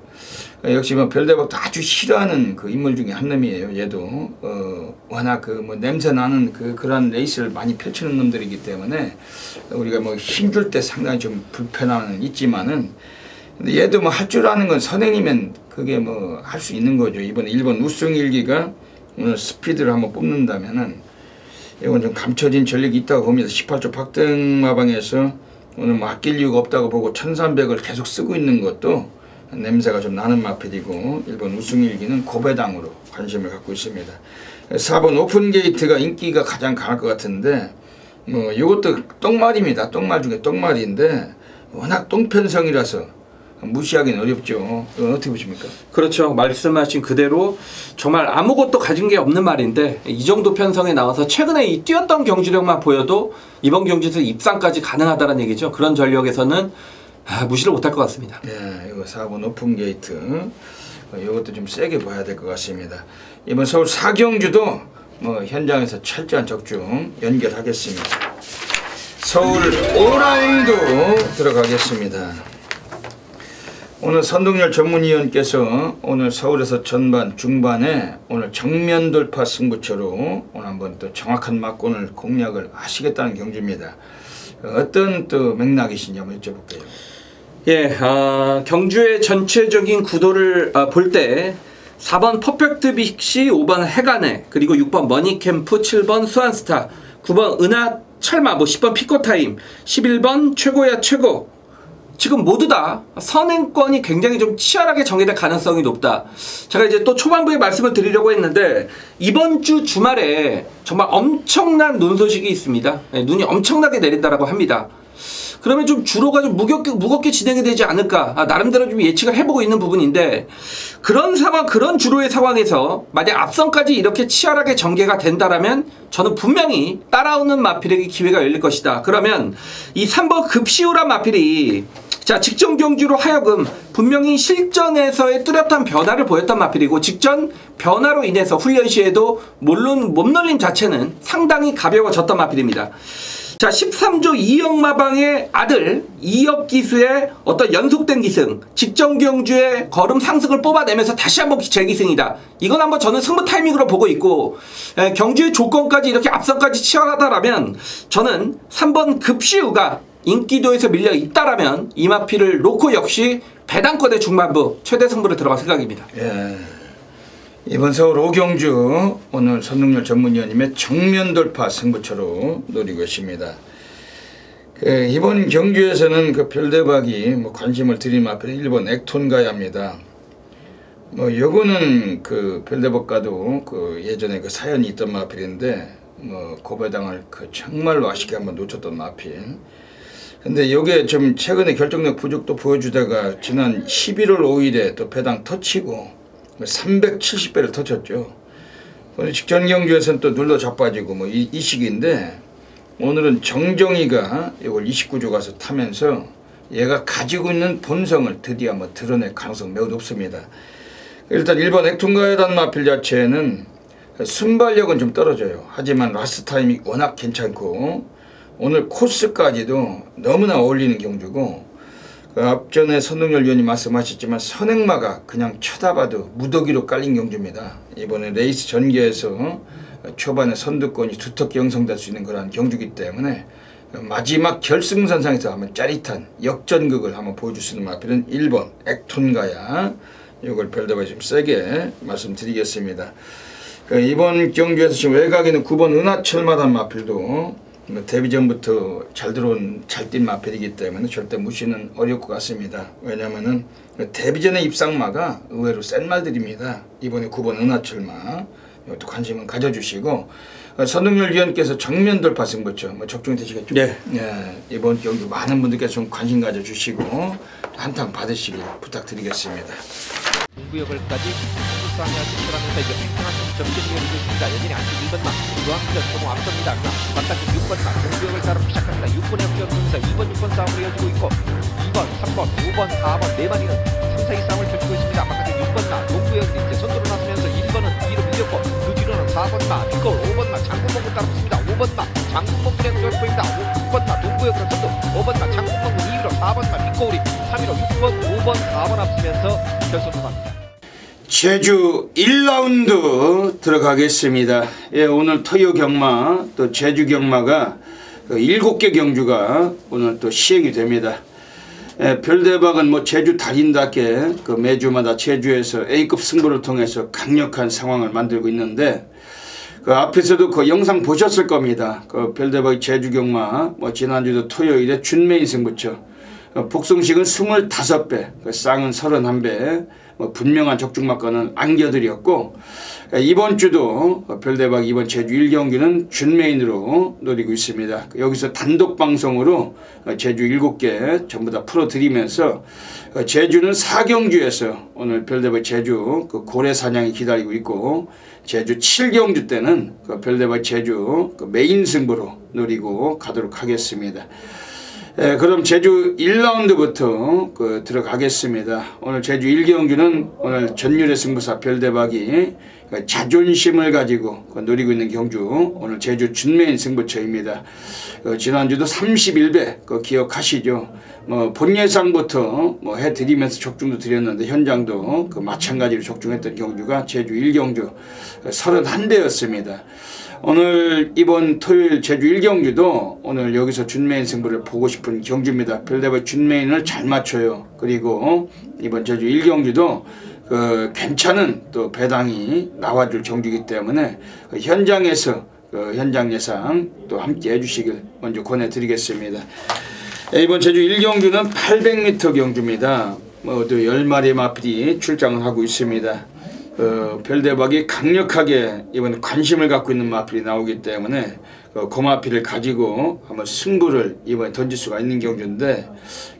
역시 뭐 별대박도 아주 싫어하는 그 인물 중에 한 놈이에요. 얘도 워낙 그 뭐 냄새 나는 그런 레이스를 많이 펼치는 놈들이기 때문에 우리가 뭐 힘줄 때 상당히 좀 불편함은 있지만은 근데 얘도 뭐 할 줄 아는 건 선행이면 그게 뭐 할 수 있는 거죠. 이번에 1번 우승일기가 오늘 스피드를 한번 뽑는다면은 이건 좀 감춰진 전력이 있다고 봅니다. 18조 박등마방에서 오늘 뭐 아낄 이유가 없다고 보고 1300을 계속 쓰고 있는 것도 냄새가 좀 나는 마필이고 1번 우승일기는 고배당으로 관심을 갖고 있습니다. 4번 오픈게이트가 인기가 가장 강할 것 같은데 뭐 이것도 똥말입니다. 똥말 중에 똥말인데 워낙 똥편성이라서 무시하기는 어렵죠. 이건 어떻게 보십니까? 그렇죠. 말씀하신 그대로 정말 아무것도 가진 게 없는 말인데 이 정도 편성에 나와서 최근에 이 뛰었던 경주력만 보여도 이번 경주에서 입상까지 가능하다는 얘기죠. 그런 전력에서는 무시를 못할 것 같습니다. 네, 이거 4번 오픈게이트 이것도 좀 세게 봐야 될 것 같습니다. 이번 서울 사경주도 뭐 현장에서 철저한 적중 연결하겠습니다. 서울 오라인도 들어가겠습니다. 오늘 선동열 전문위원께서 오늘 서울에서 전반 중반에 오늘 정면 돌파 승부처로 오늘 한번 또 정확한 막권을 공략을 하시겠다는 경주입니다. 어떤 또 맥락이신지 한번 여쭤볼게요. 예, 경주의 전체적인 구도를 볼 때 4번 퍼펙트 빅시, 5번 해가네, 그리고 6번 머니캠프, 7번 수완스타, 9번 은하 철마, 10번 피코타임, 11번 최고야 최고, 지금 모두 다 선행권이 굉장히 좀 치열하게 정해질 가능성이 높다. 제가 이제 또 초반부에 말씀을 드리려고 했는데 이번 주 주말에 정말 엄청난 눈 소식이 있습니다. 네, 눈이 엄청나게 내린다라고 합니다. 그러면 좀 주로가 좀 무겁게 진행이 되지 않을까, 나름대로 좀 예측을 해보고 있는 부분인데, 그런 상황, 그런 주로의 상황에서 만약 앞선까지 이렇게 치열하게 전개가 된다라면 저는 분명히 따라오는 마필에게 기회가 열릴 것이다. 그러면 이 3번 급시우란 마필이 자, 직전 경주로 하여금 분명히 실전에서의 뚜렷한 변화를 보였던 마필이고, 직전 변화로 인해서 훈련 시에도 몸놀림 자체는 상당히 가벼워졌던 마필입니다. 자, 13조 이영마방의 아들 이혁기수의 어떤 연속된 기승, 직전 경주의 걸음 상승을 뽑아내면서 다시 한번 재기승이다. 이건 한번 저는 승부 타이밍으로 보고 있고, 경주의 조건까지 이렇게 앞선까지 치열하다라면 저는 3번 급시우가 인기도에서 밀려 있다라면 이 마필을 놓고 역시 배당권의 중반부 최대 승부를 들어갈 생각입니다. 예. 이번 서울 오경주 오늘 선동열 전문위원님의 정면 돌파 승부처로 노리고 있습니다. 이번 경주에서는 그 별대박이 뭐 관심을 드린 마필 1번 액톤가야입니다. 뭐 요거는 그 별대박과도 그 예전에 그 사연이 있던 마필인데 뭐 고배당을 그 정말로 아쉽게 한번 놓쳤던 마필. 근데 요게 좀 최근에 결정력 부족도 보여주다가 지난 11월 5일에 또 배당 터치고 370배를 터쳤죠. 오늘 직전 경주에서는 또 눌러 자빠지고 뭐 이 시기인데, 오늘은 정정이가 이걸 29조 가서 타면서 얘가 가지고 있는 본성을 드디어 한번 드러낼 가능성 매우 높습니다. 일단 1번 액통가야단 마필 자체는 순발력은 좀 떨어져요. 하지만 라스트 타임이 워낙 괜찮고 오늘 코스까지도 너무나 어울리는 경주고, 그 앞전에 선동열 위원님 말씀하셨지만 선행마가 그냥 쳐다봐도 무더기로 깔린 경주입니다. 이번에 레이스 전개에서 초반에 선두권이 두텁게 형성될 수 있는 그런 경주이기 때문에 마지막 결승선상에서 한번 짜릿한 역전극을 한번 보여줄 수 있는 마필은 1번 액톤가야. 이걸 별다방 좀 세게 말씀드리겠습니다. 이번 경주에서 지금 외곽에는 9번 은하철마단 마필도 뭐 데뷔전부터 잘 들어온 잘 뛴 마필이기 때문에 절대 무시는 어려울 것 같습니다. 왜냐면은 데뷔전의 입상마가 의외로 센 말들입니다. 이번에 9번 은하철마 이것도 관심을 가져주시고 선동열 위원께서 정면 돌파 승부처 뭐 적중이 되시겠죠? 네. 예, 이번 경기 많은 분들께서 좀 관심 가져주시고 한탕 받으시길 부탁드리겠습니다. 동구역을까지 싸움이 진출하면서 이제 팽팽한 접전이 이어지고 있습니다. 여전히 안쪽 1번마 조항전 조금 앞섭니다. 바깥쪽 6번마 동구역을 따르기 시작합니다. 6번에 앞서면서 2번, 6번 싸움을 이어지고 있고 2번, 3번, 5번, 4번, 4마리는 상사히 싸움을 펼치고 있습니다. 바깥쪽 6번마 동구역이 이제 선두로 나서면서 1번은 뒤로 밀렸고 그 뒤로는 4번마 빅골, 5번마 장군봉구 따라붙습니다. 5번마 장군봉구를 보입니다. 6번마 동구역으로 선두, 5번마 장군봉구 2위로 4번마 빅골이 3위로 6번, 5번, 4번 앞서면서 결선 들어갑니다. 제주 1라운드 들어가겠습니다. 예, 오늘 토요 경마 또 제주 경마가 7개 경주가 오늘 또 시행이 됩니다. 예, 별대박은 뭐 제주 달인답게 그 매주마다 제주에서 A급 승부를 통해서 강력한 상황을 만들고 있는데 그 앞에서도 그 영상 보셨을 겁니다. 그 별대박 제주 경마 뭐 지난주도 토요일에 준메인 승부처 복송식은 25배, 그 쌍은 31배, 뭐 분명한 적중마가는 안겨드렸고 이번 주도 별대박 이번 제주 1경기는 준메인으로 노리고 있습니다. 여기서 단독 방송으로 제주 7개 전부 다 풀어드리면서 제주는 4경주에서 오늘 별대박 제주 그 고래 사냥이 기다리고 있고 제주 7경주 때는 그 별대박 제주 그 메인 승부로 노리고 가도록 하겠습니다. 예, 그럼 제주 1라운드부터 들어가겠습니다. 오늘 제주 1경주는 오늘 전율의 승부사 별대박이 자존심을 가지고 노리고 있는 경주 오늘 제주 준메인 승부처입니다. 지난주도 31배 기억하시죠? 뭐 본 예상부터 뭐 해드리면서 적중도 드렸는데 현장도 마찬가지로 적중했던 경주가 제주 1경주 31배였습니다. 오늘 이번 토요일 제주 1경주도 오늘 여기서 준메인 승부를 보고 싶은 경주입니다. 별대박 준메인을 잘 맞춰요. 그리고 이번 제주 1경주도 괜찮은 또 배당이 나와줄 경주이기 때문에 현장에서 현장 예상 또 함께 해주시길 먼저 권해드리겠습니다. 이번 제주 1경주는 800m 경주입니다. 또 10마리의 마필이 출장을 하고 있습니다. 별대박이 강력하게 이번에 관심을 갖고 있는 마필이 나오기 때문에 그 마필을 가지고 한번 승부를 이번에 던질 수가 있는 경주인데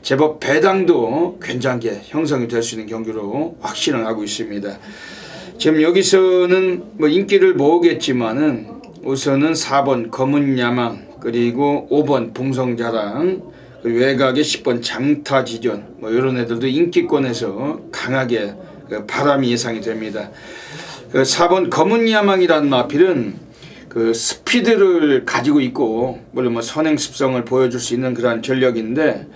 제법 배당도 괜찮게 형성이 될 수 있는 경주로 확신을 하고 있습니다. 지금 여기서는 뭐 인기를 모으겠지만은 우선은 4번 검은 야망 그리고 5번 봉성자랑 그리고 외곽의 10번 장타지전 뭐 이런 애들도 인기권에서 강하게 바람이 예상이 됩니다. 4번 검은 야망이라는 마필은 스피드를 가지고 있고 물론 뭐 선행 습성을 보여줄 수 있는 그러한 전력인데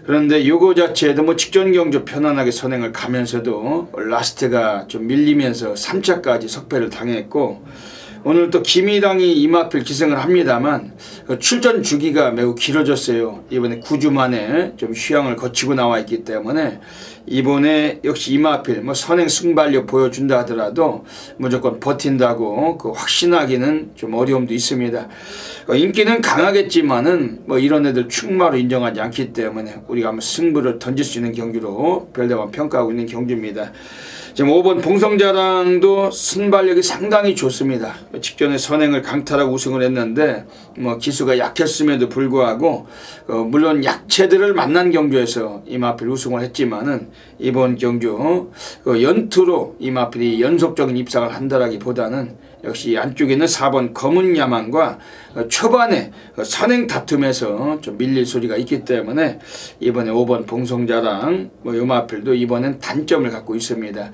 그런데 요거 자체에도 뭐 직전 경주 편안하게 선행을 가면서도 라스트가 좀 밀리면서 3차까지 석패를 당했고 오늘 또 김희랑이 이 마필 기승을 합니다만 출전 주기가 매우 길어졌어요. 이번에 9주 만에 좀 휴양을 거치고 나와 있기 때문에 이번에 역시 이 마필 뭐 선행 승발력 보여준다 하더라도 무조건 버틴다고 확신하기는 좀 어려움도 있습니다. 인기는 강하겠지만은 뭐 이런 애들 충마로 인정하지 않기 때문에 우리가 한번 승부를 던질 수 있는 경주로 별대박 평가하고 있는 경주입니다. 지금 5번 봉성자랑도 순발력이 상당히 좋습니다. 직전에 선행을 강탈하고 우승을 했는데 뭐 기수가 약했음에도 불구하고 물론 약체들을 만난 경주에서 이 마필 우승을 했지만은 이번 경주 연투로 이 마필이 연속적인 입상을 한다라기보다는 역시 안쪽에 있는 4번 검은 야망과 초반에 선행 다툼에서 좀 밀릴 소리가 있기 때문에 이번에 5번 봉성자랑 뭐 요 마필도 이번엔 단점을 갖고 있습니다.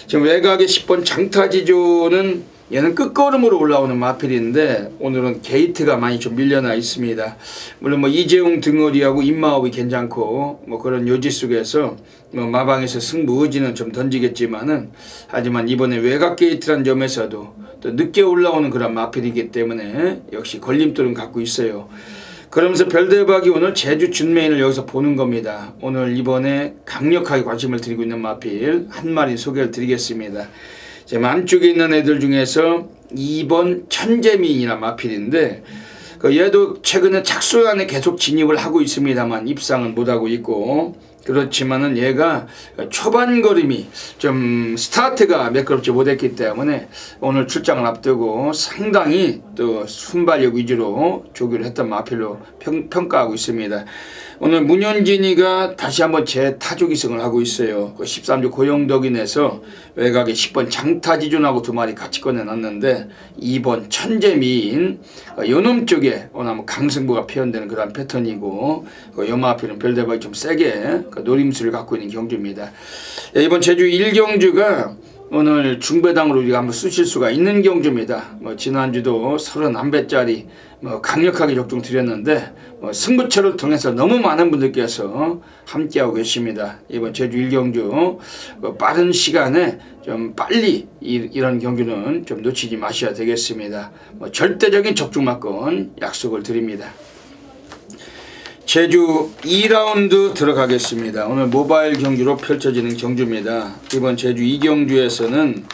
지금 외곽의 10번 장타지조는 얘는 끝걸음으로 올라오는 마필인데 오늘은 게이트가 많이 좀 밀려나 있습니다. 물론 뭐 이재용 등어리하고 임마업이 괜찮고 뭐 그런 요지 속에서 뭐 마방에서 승부 의지는 좀 던지겠지만은 하지만 이번에 외곽 게이트란 점에서도 또 늦게 올라오는 그런 마필이기 때문에 역시 걸림돌은 갖고 있어요. 그러면서 별대박이 오늘 제주 준메인을 여기서 보는 겁니다. 오늘 이번에 강력하게 관심을 드리고 있는 마필 한 마리 소개를 드리겠습니다. 지금 안쪽에 있는 애들 중에서 2번 천재미인이라는 마필인데 얘도 최근에 착순환에 계속 진입을 하고 있습니다만 입상은 못하고 있고, 그렇지만은 얘가 초반 걸음이 좀 스타트가 매끄럽지 못했기 때문에 오늘 출장을 앞두고 상당히 또 순발력 위주로 조기를 했던 마필로 평가하고 있습니다. 오늘 문현진이가 다시 한번 재타조기승을 하고 있어요. 그 13주 고영덕인에서 외곽에 10번 장타지존하고 2마리 같이 꺼내놨는데 2번 천재미인 요놈 쪽에 오늘 한번 강승부가 표현되는 그런 패턴이고, 그 요마필은 별대박이 좀 세게 그 노림수를 갖고 있는 경주입니다. 이번 제주 1경주가 오늘 중배당으로 우리가 한번 쓰실 수가 있는 경주입니다. 지난주도 31배짜리 강력하게 적중 드렸는데 승부처를 통해서 너무 많은 분들께서 함께하고 계십니다. 이번 제주 1경주 빠른 시간에 좀 빨리 이런 경주는 좀 놓치지 마셔야 되겠습니다. 절대적인 적중마권 약속을 드립니다. 제주 2라운드 들어가겠습니다. 오늘 모바일 경주로 펼쳐지는 경주입니다. 이번 제주 2경주에서는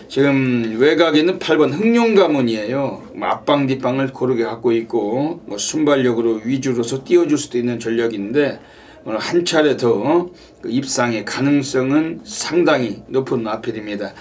지금 외곽에 있는 8번 흥룡가문이에요. 앞방 뒷방을 고르게 갖고 있고 순발력으로 위주로서 띄워줄 수도 있는 전력인데 오늘 한 차례 더 그 입상의 가능성은 상당히 높은 마필입니다.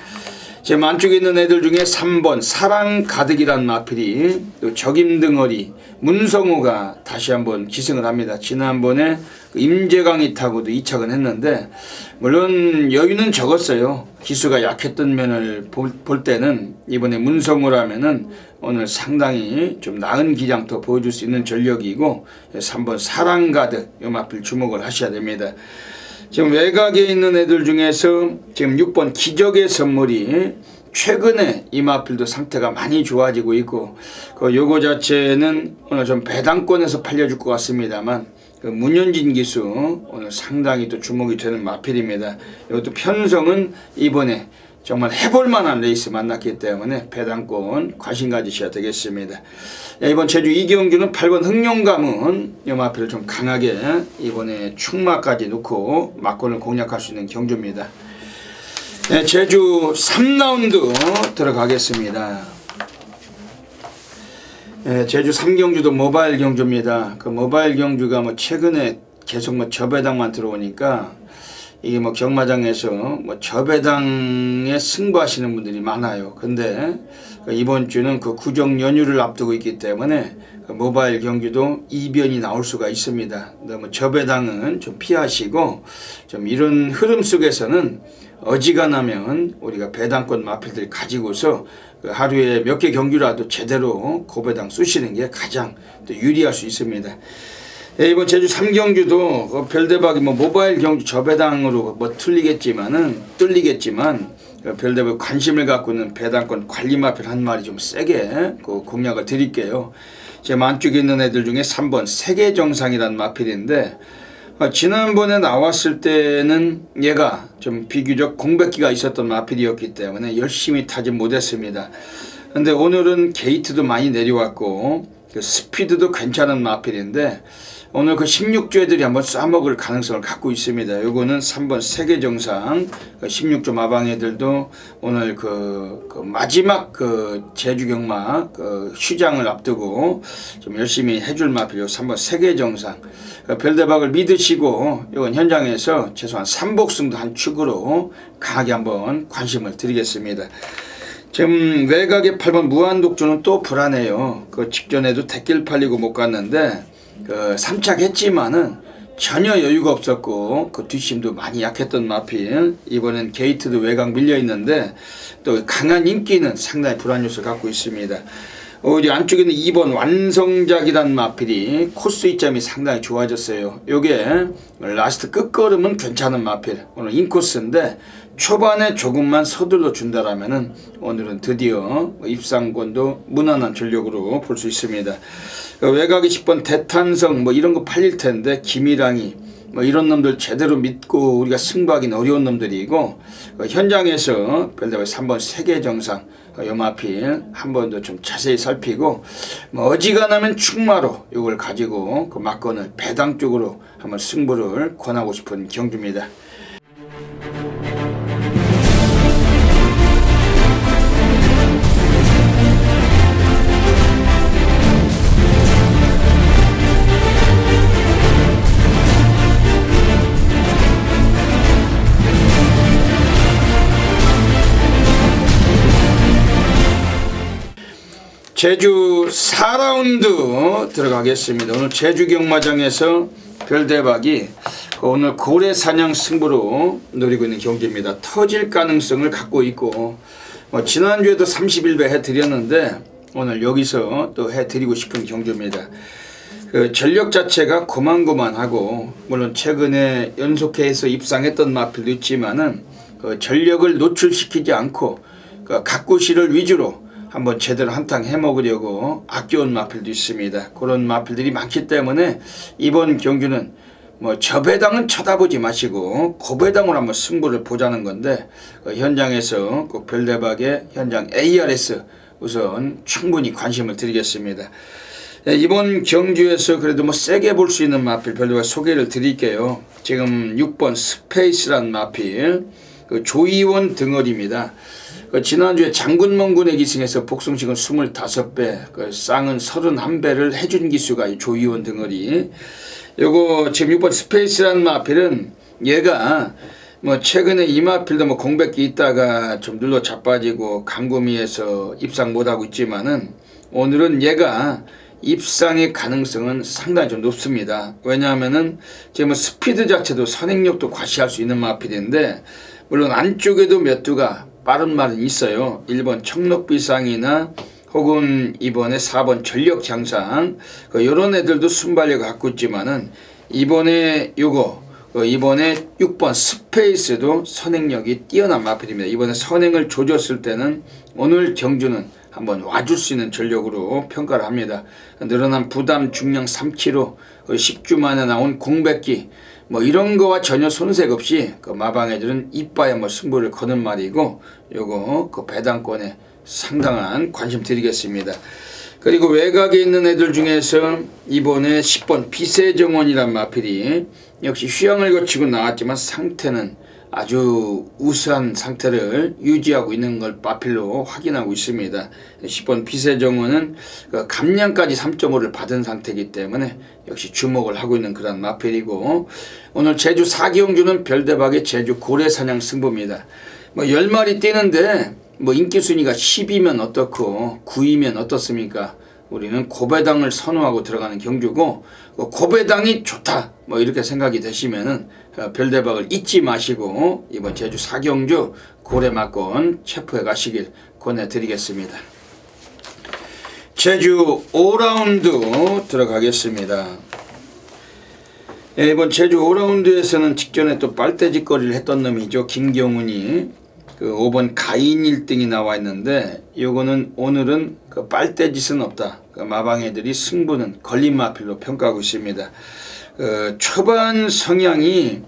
제 안쪽에 있는 애들 중에 3번 사랑 가득이란 마필이, 또 적임등어리 문성호가 다시 한번 기승을 합니다. 지난번에 그 임재강이 타고도 2착은 했는데 물론 여유는 적었어요. 기수가 약했던 면을 볼 때는 이번에 문성호라면은 오늘 상당히 좀 나은 기량도 보여줄 수 있는 전력이고 3번 사랑 가득 이 마필 주목을 하셔야 됩니다. 지금 외곽에 있는 애들 중에서 지금 6번 기적의 선물이 최근에 이 마필도 상태가 많이 좋아지고 있고, 요거 자체는 오늘 좀 배당권에서 팔려줄 것 같습니다만 그 문현진 기수 오늘 상당히 또 주목이 되는 마필입니다. 이것도 편성은 이번에 정말 해볼만한 레이스 만났기 때문에 배당권 관심 가지셔야 되겠습니다. 이번 제주 2경주는 8번 흥룡가문 이 마필을 좀 강하게 이번에 충마까지 놓고 막권을 공략할 수 있는 경주입니다. 제주 3라운드 들어가겠습니다. 제주 3경주도 모바일 경주입니다. 그 모바일 경주가 최근에 계속 저배당만 들어오니까 이게 경마장에서 저배당에 승부하시는 분들이 많아요. 근데 이번 주는 그 구정 연휴를 앞두고 있기 때문에 모바일 경주도 이변이 나올 수가 있습니다. 너무 저배당은 좀 피하시고 좀 이런 흐름 속에서는 어지간하면 우리가 배당권 마필들 가지고서 하루에 몇 개 경주라도 제대로 고배당 쑤시는 게 가장 또 유리할 수 있습니다. 이번 제주 3경주도 별대박이 모바일 경주 저배당으로 뚫리겠지만 별대박 관심을 갖고 있는 배당권 관리 마필 한 마리 좀 세게 공략을 드릴게요. 제 안쪽에 있는 애들 중에 3번 세계정상이라는 마필인데 지난번에 나왔을 때는 얘가 좀 비교적 공백기가 있었던 마필이었기 때문에 열심히 타지 못했습니다. 근데 오늘은 게이트도 많이 내려왔고 스피드도 괜찮은 마필인데 오늘 그 16조 애들이 한번 싸먹을 가능성을 갖고 있습니다. 요거는 3번 세계정상 16조 마방 애들도 오늘 그 마지막 제주경마 휴장을 앞두고 좀 열심히 해줄 마필 3번 세계정상 별대박을 믿으시고 이건 현장에서 최소한 3복승도 한 축으로 강하게 한번 관심을 드리겠습니다. 지금 외곽에 8번 무한독주는 또 불안해요. 그 직전에도 대길 팔리고 못 갔는데 3착 했지만은 전혀 여유가 없었고 그 뒷심도 많이 약했던 마필, 이번엔 게이트도 외곽 밀려 있는데 또 강한 인기는 상당히 불안 요소를 갖고 있습니다. 우리 안쪽에는 2번 완성작이란 마필이 코스 이점이 상당히 좋아졌어요. 요게 라스트 끝걸음은 괜찮은 마필, 오늘 인코스인데 초반에 조금만 서둘러 준다라면은 오늘은 드디어 입상권도 무난한 전력으로 볼 수 있습니다. 외곽이 10번 대탄성 이런 거 팔릴 텐데 김이랑이 이런 놈들 제대로 믿고 우리가 승부하기는 어려운 놈들이고 현장에서 별다방 3번 세계정상 요마필 한 번 더 좀 자세히 살피고 어지간하면 충마로 이걸 가지고 그 막건을 배당 쪽으로 한번 승부를 권하고 싶은 경주입니다. 제주 4라운드 들어가겠습니다. 오늘 제주 경마장에서 별대박이 오늘 고래 사냥 승부로 노리고 있는 경기입니다. 터질 가능성을 갖고 있고 지난주에도 31배 해드렸는데 오늘 여기서 또 해드리고 싶은 경기입니다. 그 전력 자체가 고만고만하고 물론 최근에 연속해서 입상했던 마필도 있지만은 그 전력을 노출시키지 않고 그 가꾸시를 위주로 한번 제대로 한탕 해먹으려고 아껴온 마필도 있습니다. 그런 마필들이 많기 때문에 이번 경기는 저 배당은 쳐다보지 마시고 고배당으로 한번 승부를 보자는 건데 현장에서 꼭 별대박의 현장 ARS 우선 충분히 관심을 드리겠습니다. 이번 경주에서 그래도 세게 볼 수 있는 마필 별대박 소개를 드릴게요. 지금 6번 스페이스란 마필 그 조이원 등어리입니다. 지난주에 장군멍군의 기승에서 복숭식은 25배, 그 쌍은 31배를 해준 기수가 조이원 등어리. 요거 지금 6번 스페이스란 마필은 얘가 최근에 이 마필도 공백기 있다가 좀 눌러 자빠지고 강구미에서 입상 못하고 있지만은 오늘은 얘가 입상의 가능성은 상당히 좀 높습니다. 왜냐하면은 지금 스피드 자체도 선행력도 과시할 수 있는 마필인데 물론 안쪽에도 몇 두가 빠른 말은 있어요. 1번 청록비상이나 혹은 이번에 4번 전력향상 요런 애들도 순발력을 갖고 있지만은 이번에 이번에 6번 스페이스도 선행력이 뛰어난 마필입니다. 이번에 선행을 조졌을 때는 오늘 경주는 한번 와줄 수 있는 전력으로 평가를 합니다. 늘어난 부담 중량 3kg 10주 만에 나온 공백기 이런 거와 전혀 손색 없이 그 마방애들은 이빠야 승부를 거는 말이고 요거 그 배당권에 상당한 관심 드리겠습니다. 그리고 외곽에 있는 애들 중에서 이번에 10번 비세정원이란 마필이 역시 휴양을 거치고 나왔지만 상태는 아주 우수한 상태를 유지하고 있는 걸 마필로 확인하고 있습니다. 10번 비세정원은 감량까지 3.5를 받은 상태이기 때문에 역시 주목을 하고 있는 그런 마필이고 오늘 제주 4경주는 별대박의 제주 고래사냥 승부입니다. 10마리 뛰는데 인기순위가 10이면 어떻고 9이면 어떻습니까? 우리는 고배당을 선호하고 들어가는 경주고 고배당이 좋다 이렇게 생각이 되시면은 별대박을 잊지 마시고 이번 제주 4경주 고래막권 체포해 가시길 권해드리겠습니다. 제주 5라운드 들어가겠습니다. 이번 제주 5라운드에서는 직전에 또 빨대짓거리를 했던 놈이죠. 김경훈이 그 5번 가인 1등이 나와 있는데 요거는 오늘은 그 빨대짓은 없다. 그 마방애들이 승부는 걸린 마필로 평가하고 있습니다. 초반 성향이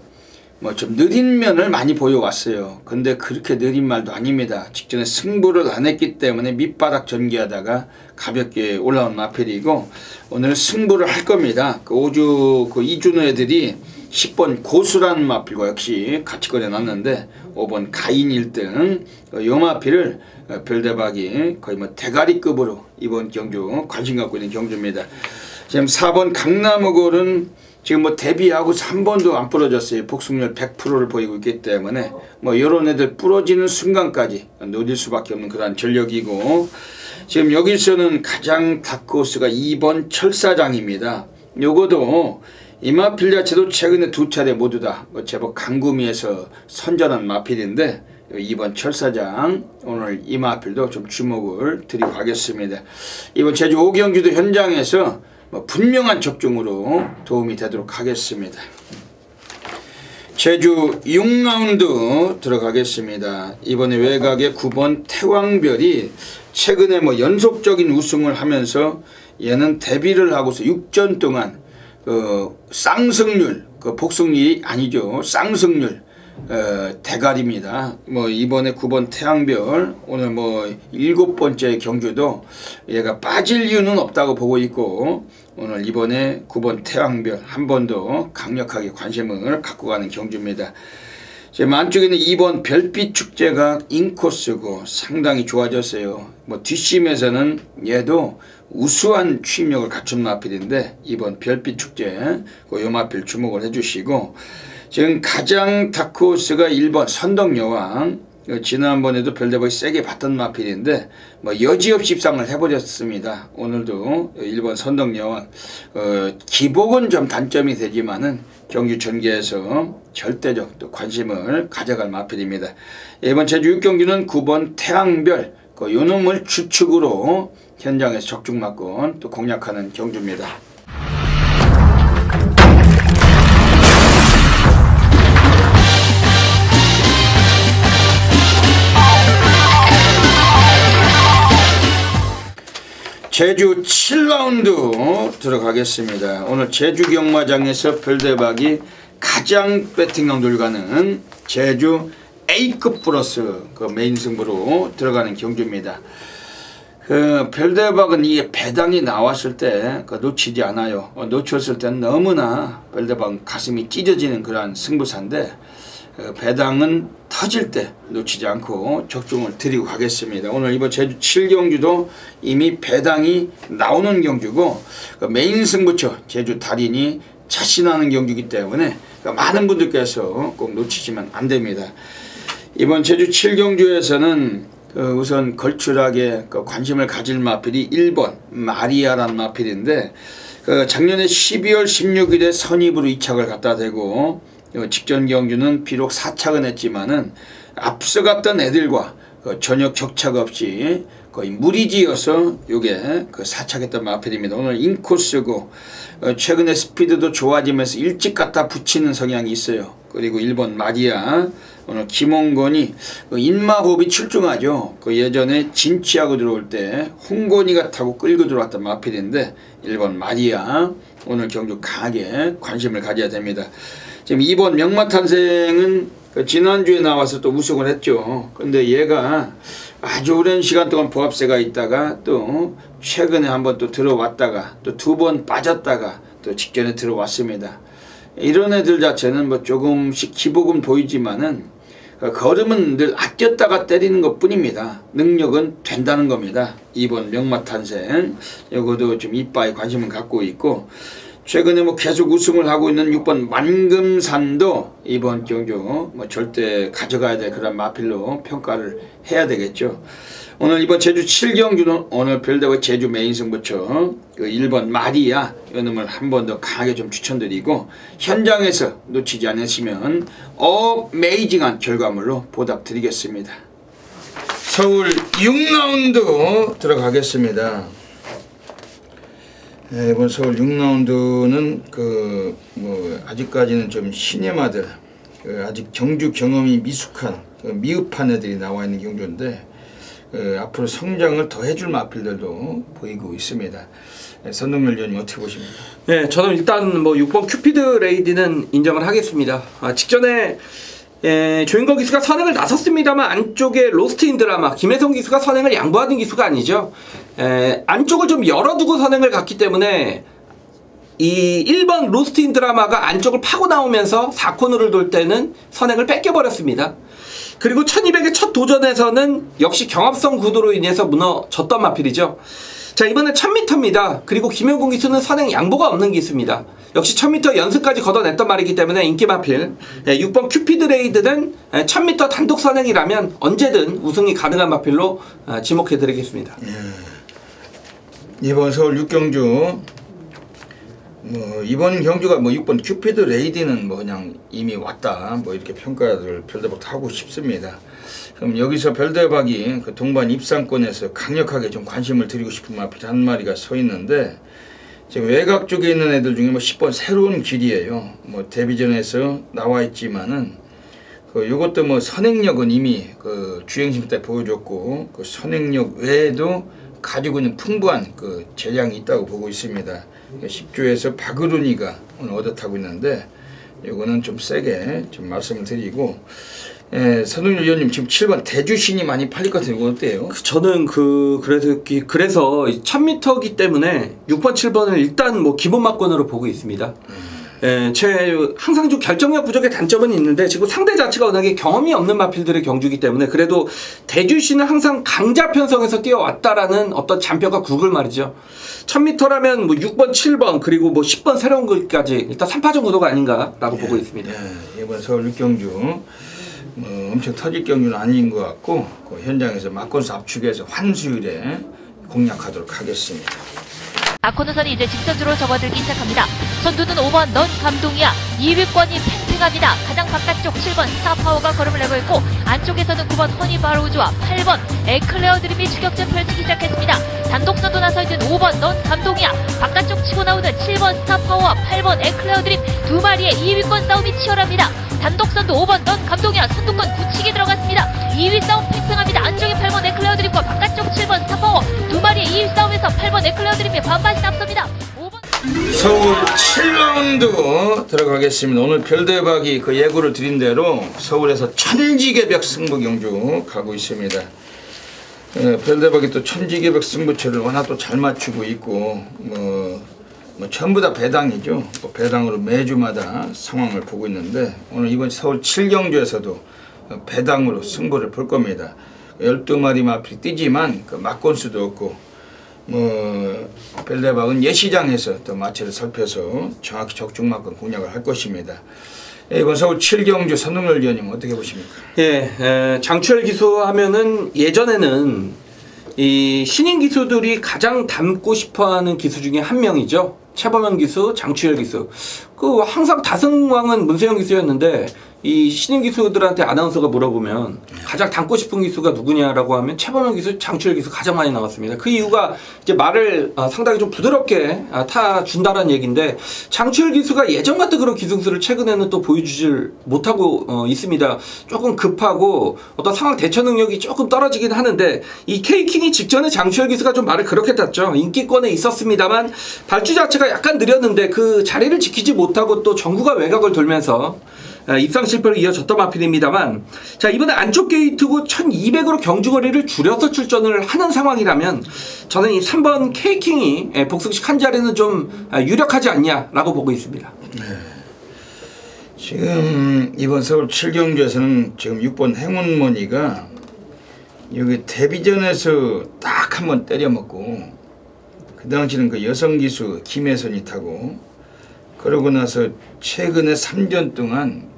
좀 느린 면을 많이 보여왔어요. 근데 그렇게 느린 말도 아닙니다. 직전에 승부를 안 했기 때문에 밑바닥 전개하다가 가볍게 올라온 마필이고 오늘 승부를 할 겁니다. 그 2준호 애들이 10번 고수라는 마필과 역시 같이 꺼내놨는데 5번 가인 1등 요 마필을 별대박이 거의 대가리급으로 이번 경주 관심 갖고 있는 경주입니다. 지금 4번 강남어골은 지금 데뷔하고서 한 번도 안 부러졌어요. 복숭률 100%를 보이고 있기 때문에 요런 애들 부러지는 순간까지 노릴 수밖에 없는 그런 전력이고 지금 여기서는 가장 다크호스가 2번 철사장입니다. 요거도 이 마필 자체도 최근에 2차례 모두 다 제법 강구미에서 선전한 마필인데 2번 철사장 오늘 이 마필도 좀 주목을 드리고 가겠습니다. 이번 제주 5경주도 현장에서 분명한 적중으로 도움이 되도록 하겠습니다. 제주 6라운드 들어가겠습니다. 이번에 외곽의 9번 태왕별이 최근에 연속적인 우승을 하면서 얘는 데뷔를 하고서 6전 동안 쌍승률 복승률이 아니죠. 쌍승률 대가리입니다. 이번에 9번 태양별 오늘 7번째 경주도 얘가 빠질 이유는 없다고 보고 있고 오늘 이번에 9번 태양별 한 번 더 강력하게 관심을 갖고 가는 경주입니다. 지금 안쪽에는 2번 별빛 축제가 인코스고 상당히 좋아졌어요. 뒷심에서는 얘도 우수한 취임력을 갖춘 마필인데 이번 별빛 축제 요 마필 주목을 해주시고 지금 가장 다크호스가 1번 선덕여왕 지난번에도 별대박이 세게 봤던 마필인데 뭐 여지없이 입상을 해버렸습니다. 오늘도 1번 선덕여왕 기복은 좀 단점이 되지만은 경주 전개에서 절대적 또 관심을 가져갈 마필입니다. 이번 제주 6경기는 9번 태양별 요놈을 주축으로 현장에서 적중맞건 또 공략하는 경주입니다. 제주 7라운드 들어가겠습니다. 오늘 제주 경마장에서 별대박이 가장 배팅량들 가는 제주 A급 플러스 메인 승부로 들어가는 경주입니다. 별대박은 이게 배당이 나왔을 때 놓치지 않아요. 놓쳤을 때는 너무나 별대박 가슴이 찢어지는 그러한 승부사인데 배당은 터질 때 놓치지 않고 적중을 드리고 가겠습니다. 오늘 이번 제주 7경주도 이미 배당이 나오는 경주고 메인 승부처 제주 달인이 자신하는 경주이기 때문에 많은 분들께서 꼭 놓치시면 안 됩니다. 이번 제주 7경주에서는 우선 걸출하게 관심을 가질 마필이 1번 마리아란 마필인데 작년에 12월 16일에 선입으로 2착을 갖다 대고 직전 경주는 비록 4착은 했지만은 앞서갔던 애들과 전혀 격차가 없이 거의 무리지어서 요게 4착했던 마필입니다. 오늘 인코스고 최근에 스피드도 좋아지면서 일찍 갖다 붙이는 성향이 있어요. 그리고 1번 마리아 오늘 김홍건이 인마호흡이 출중하죠. 예전에 진치하고 들어올 때 홍건이가 타고 끌고 들어왔던 마필인데 1번 마리아 오늘 경주 강하게 관심을 가져야 됩니다. 지금 2번 명마탄생은 지난주에 나와서 또 우승을 했죠. 근데 얘가 아주 오랜 시간 동안 보합세가 있다가 또 최근에 한번 또 들어왔다가 또 2번 빠졌다가 또 직전에 들어왔습니다. 이런 애들 자체는 뭐 조금씩 기복은 보이지만은 걸음은 늘 아꼈다가 때리는 것 뿐입니다. 능력은 된다는 겁니다. 2번 명마탄생 요거도 좀 이빠이 관심을 갖고 있고 최근에 뭐 계속 우승을 하고 있는 6번 만금산도 이번 경주 뭐 절대 가져가야 될 그런 마필로 평가를 해야 되겠죠. 오늘 이번 제주 7경주는 오늘 별대박 제주 메인 승부처 1번 마리아 이놈을 한 번 더 강하게 좀 추천드리고 현장에서 놓치지 않으시면 어메이징한 결과물로 보답드리겠습니다. 서울 6라운드 들어가겠습니다. 네, 이번 서울 6라운드는 아직까지는 좀 신예마들 아직 경주 경험이 미숙한 미흡한 애들이 나와 있는 경주인데 앞으로 성장을 더 해줄 마필들도 보이고 있습니다. 선동열 위원님 어떻게 보십니까? 네, 저는 일단 뭐 6번 큐피드 레이디는 인정을 하겠습니다. 직전에 조인건 기수가 선행을 나섰습니다만 안쪽에 로스트인 드라마 김혜성 기수가 선행을 양보하는 기수가 아니죠. 안쪽을 좀 열어두고 선행을 갔기 때문에 이 1번 로스트인 드라마가 안쪽을 파고 나오면서 4코너를 돌 때는 선행을 뺏겨버렸습니다. 그리고 1200의 첫 도전에서는 역시 경합성 구도로 인해서 무너졌던 마필이죠. 자, 이번엔 1000m입니다. 그리고 김효곤 기수는 선행 양보가 없는 기수입니다. 역시 1000m 연승까지 걷어냈던 말이기 때문에 인기 마필 6번 큐피드 레이드는 1000m 단독 선행이라면 언제든 우승이 가능한 마필로 지목해드리겠습니다. 이번 서울 6경주 이번 경주가 6번 큐피드 레이디는 그냥 이미 왔다 이렇게 평가를 별대박 하고 싶습니다. 그럼 여기서 별대박이 동반 입상권에서 강력하게 좀 관심을 드리고 싶은 마필 한 마리가 서 있는데 지금 외곽 쪽에 있는 애들 중에 10번 새로운 길이에요. 데뷔전에서 나와 있지만은 요것도 선행력은 이미 주행심 때 보여줬고 선행력 외에도 가지고 있는 풍부한 재량이 있다고 보고 있습니다. 10조에서 박으룬이가 오늘 얻어 타고 있는데 요거는 좀 세게 좀 말씀을 드리고 선동열 위원님 지금 7번 대주신이 많이 팔릴 것 같은데 이거 어때요? 저는 그래서 1000m이기 때문에 6번 7번을 일단 기본 막권으로 보고 있습니다. 항상 좀 결정력 부족의 단점은 있는데 지금 상대 자체가 워낙에 경험이 없는 마필들의 경주이기 때문에 그래도 대주신은 항상 강자 편성에서 뛰어왔다라는 어떤 잔뼈가 굵을 말이죠. 1000m라면 6번 7번 그리고 10번 새로운 글까지 일단 3파전 구도가 아닌가라고 보고 있습니다. 이번 서울 6경주 엄청 터질 경주는 아닌 것 같고 그 현장에서 막권수 압축해서 환수율에 공략하도록 하겠습니다. 아코노선이 이제 직선주로 접어들기 시작합니다. 선두는 5번 넌 감동이야. 2위권이 팽팽합니다. 가장 바깥쪽 7번 스타파워가 걸음을 내고 있고 안쪽에서는 9번 허니바로우즈와 8번 에클레어 드림이 추격전 펼치기 시작했습니다. 단독 선두 나서 있는 5번 넌 감동이야. 바깥쪽 치고 나오는 7번 스타파워와 8번 에클레어 드림 두 마리의 2위권 싸움이 치열합니다. 단독 선두 5번 넌 감동이야. 선두권 굳히게 들어갔습니다. 2위 싸움 팽팽합니다. 안쪽에 8번 에클레어 드림과 바깥쪽 7번 스타파워 두 마리의 2위 싸움에서 8번 에클레어 드림이 반반씩 앞섭니다. 5번... 서울 7라운드 들어가겠습니다. 오늘 별대박이 그 예고를 드린 대로 서울에서 천지개벽 승부 경주 가고 있습니다. 별대박이 또 천지개벽 승부처를 워낙 또 잘 맞추고 있고 뭐 전부 다 배당이죠. 배당으로 매주마다 상황을 보고 있는데 오늘 이번 서울 7경주에서도 배당으로 승부를 볼 겁니다. 12마리 마필이 뛰지만 그 막권수도 없고 별대박은 예시장에서 또 마체를 살펴서 정확히 적중막권 공략을 할 것입니다. 이번 서울 7경주 선동열 위원님 어떻게 보십니까? 예, 장추열 기수 하면은 예전에는 이 신인 기수들이 가장 닮고 싶어하는 기수 중에 한 명이죠. 최범현 기수, 장추열 기수. 그 항상 다승왕은 문세영 기수였는데 이 신인 기수들한테 아나운서가 물어보면 가장 닮고 싶은 기수가 누구냐라고 하면 최범현 기수, 장추열 기수 가장 많이 나왔습니다. 그 이유가 이제 말을 상당히 좀 부드럽게 타준다는 얘기인데 장추열 기수가 예전 같은 그런 기승수를 최근에는 또 보여주질 못하고 있습니다. 조금 급하고 어떤 상황 대처 능력이 조금 떨어지긴 하는데 이 K킹이 직전에 장추열 기수가 좀 말을 그렇게 탔죠. 인기권에 있었습니다만 발주 자체가 약간 느렸는데 그 자리를 지키지 못하고 또 전구가 외곽을 돌면서 입상 실패로 이어졌던 마필입니다만 자 이번에 안쪽 게이트고 1200으로 경주거리를 줄여서 출전을 하는 상황이라면 저는 이 3번 K킹이 복승식 한 자리는 좀 유력하지 않냐라고 보고 있습니다. 네. 지금 이번 서울 7경주에서는 지금 6번 행운머니가 여기 데뷔전에서 딱 한 번 때려먹고 그 당시는 그 여성 기수 김혜선이 타고 그러고 나서 최근에 3전 동안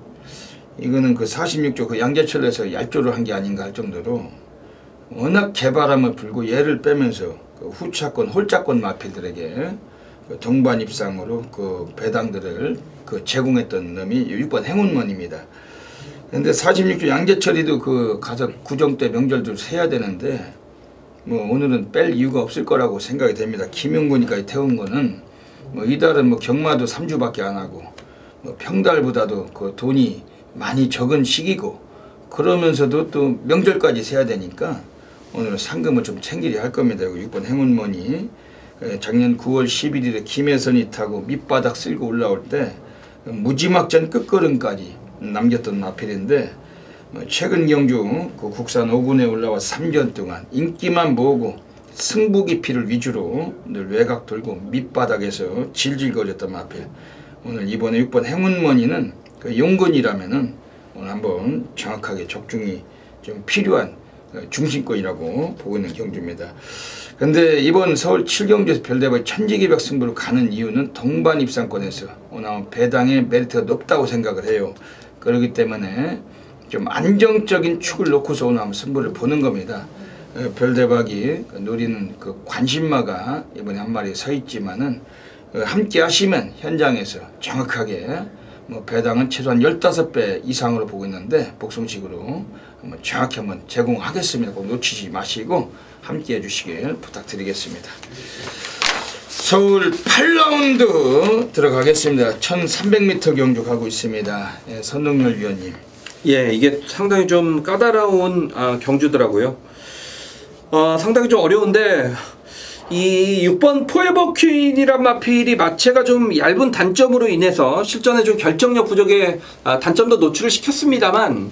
이거는 그 46조 그 양재철에서 얄조를 한 게 아닌가 할 정도로 워낙 개바람을 불고 얘를 빼면서 그 후차권 홀짜권 마필들에게 그 동반 입상으로 그 배당들을 그 제공했던 놈이 6번 행운먼입니다. 그런데 46조 양재철이도 그 가서 구정 때 명절들 세야 되는데 뭐 오늘은 뺄 이유가 없을 거라고 생각이 됩니다. 김용군이까지 태운 거는 뭐 이달은 뭐 경마도 3주밖에 안 하고 뭐 평달보다도 그 돈이 많이 적은 시기고 그러면서도 또 명절까지 세야 되니까 오늘은 상금을 좀 챙기려 할 겁니다. 6번 행운머니 작년 9월 11일에 김혜선이 타고 밑바닥 쓸고 올라올 때 무지막전 끝걸음까지 남겼던 마필인데 최근 경주 그 국산 5군에 올라와 3전 동안 인기만 모으고 승부 기피를 위주로 늘 외곽 돌고 밑바닥에서 질질거렸던 마필. 오늘 이번에 6번 행운머니는 그 용근이라면은 오늘 한번 정확하게 적중이 좀 필요한 중심권이라고 보고 있는 경주입니다. 근데 이번 서울 7경주에서 별대박 천지개벽 승부로 가는 이유는 동반 입상권에서 오늘 배당의 메리트가 높다고 생각을 해요. 그렇기 때문에 좀 안정적인 축을 놓고서 오늘 한번 승부를 보는 겁니다. 별대박이 노리는 그 관심마가 이번에 한 마리 서 있지만은 함께 하시면 현장에서 정확하게 뭐 배당은 최소한 15배 이상으로 보고 있는데 복송식으로 한번 정확히 한번 제공하겠습니다. 꼭 놓치지 마시고 함께 해주시길 부탁드리겠습니다. 서울 8라운드 들어가겠습니다. 1300m 경주 가고 있습니다. 선동열 위원님. 예, 이게 상당히 좀 까다로운 경주더라고요. 상당히 좀 어려운데 이 6번 포에버 퀸이란 마필이 마체가 좀 얇은 단점으로 인해서 실전에 좀 결정력 부족의 단점도 노출을 시켰습니다만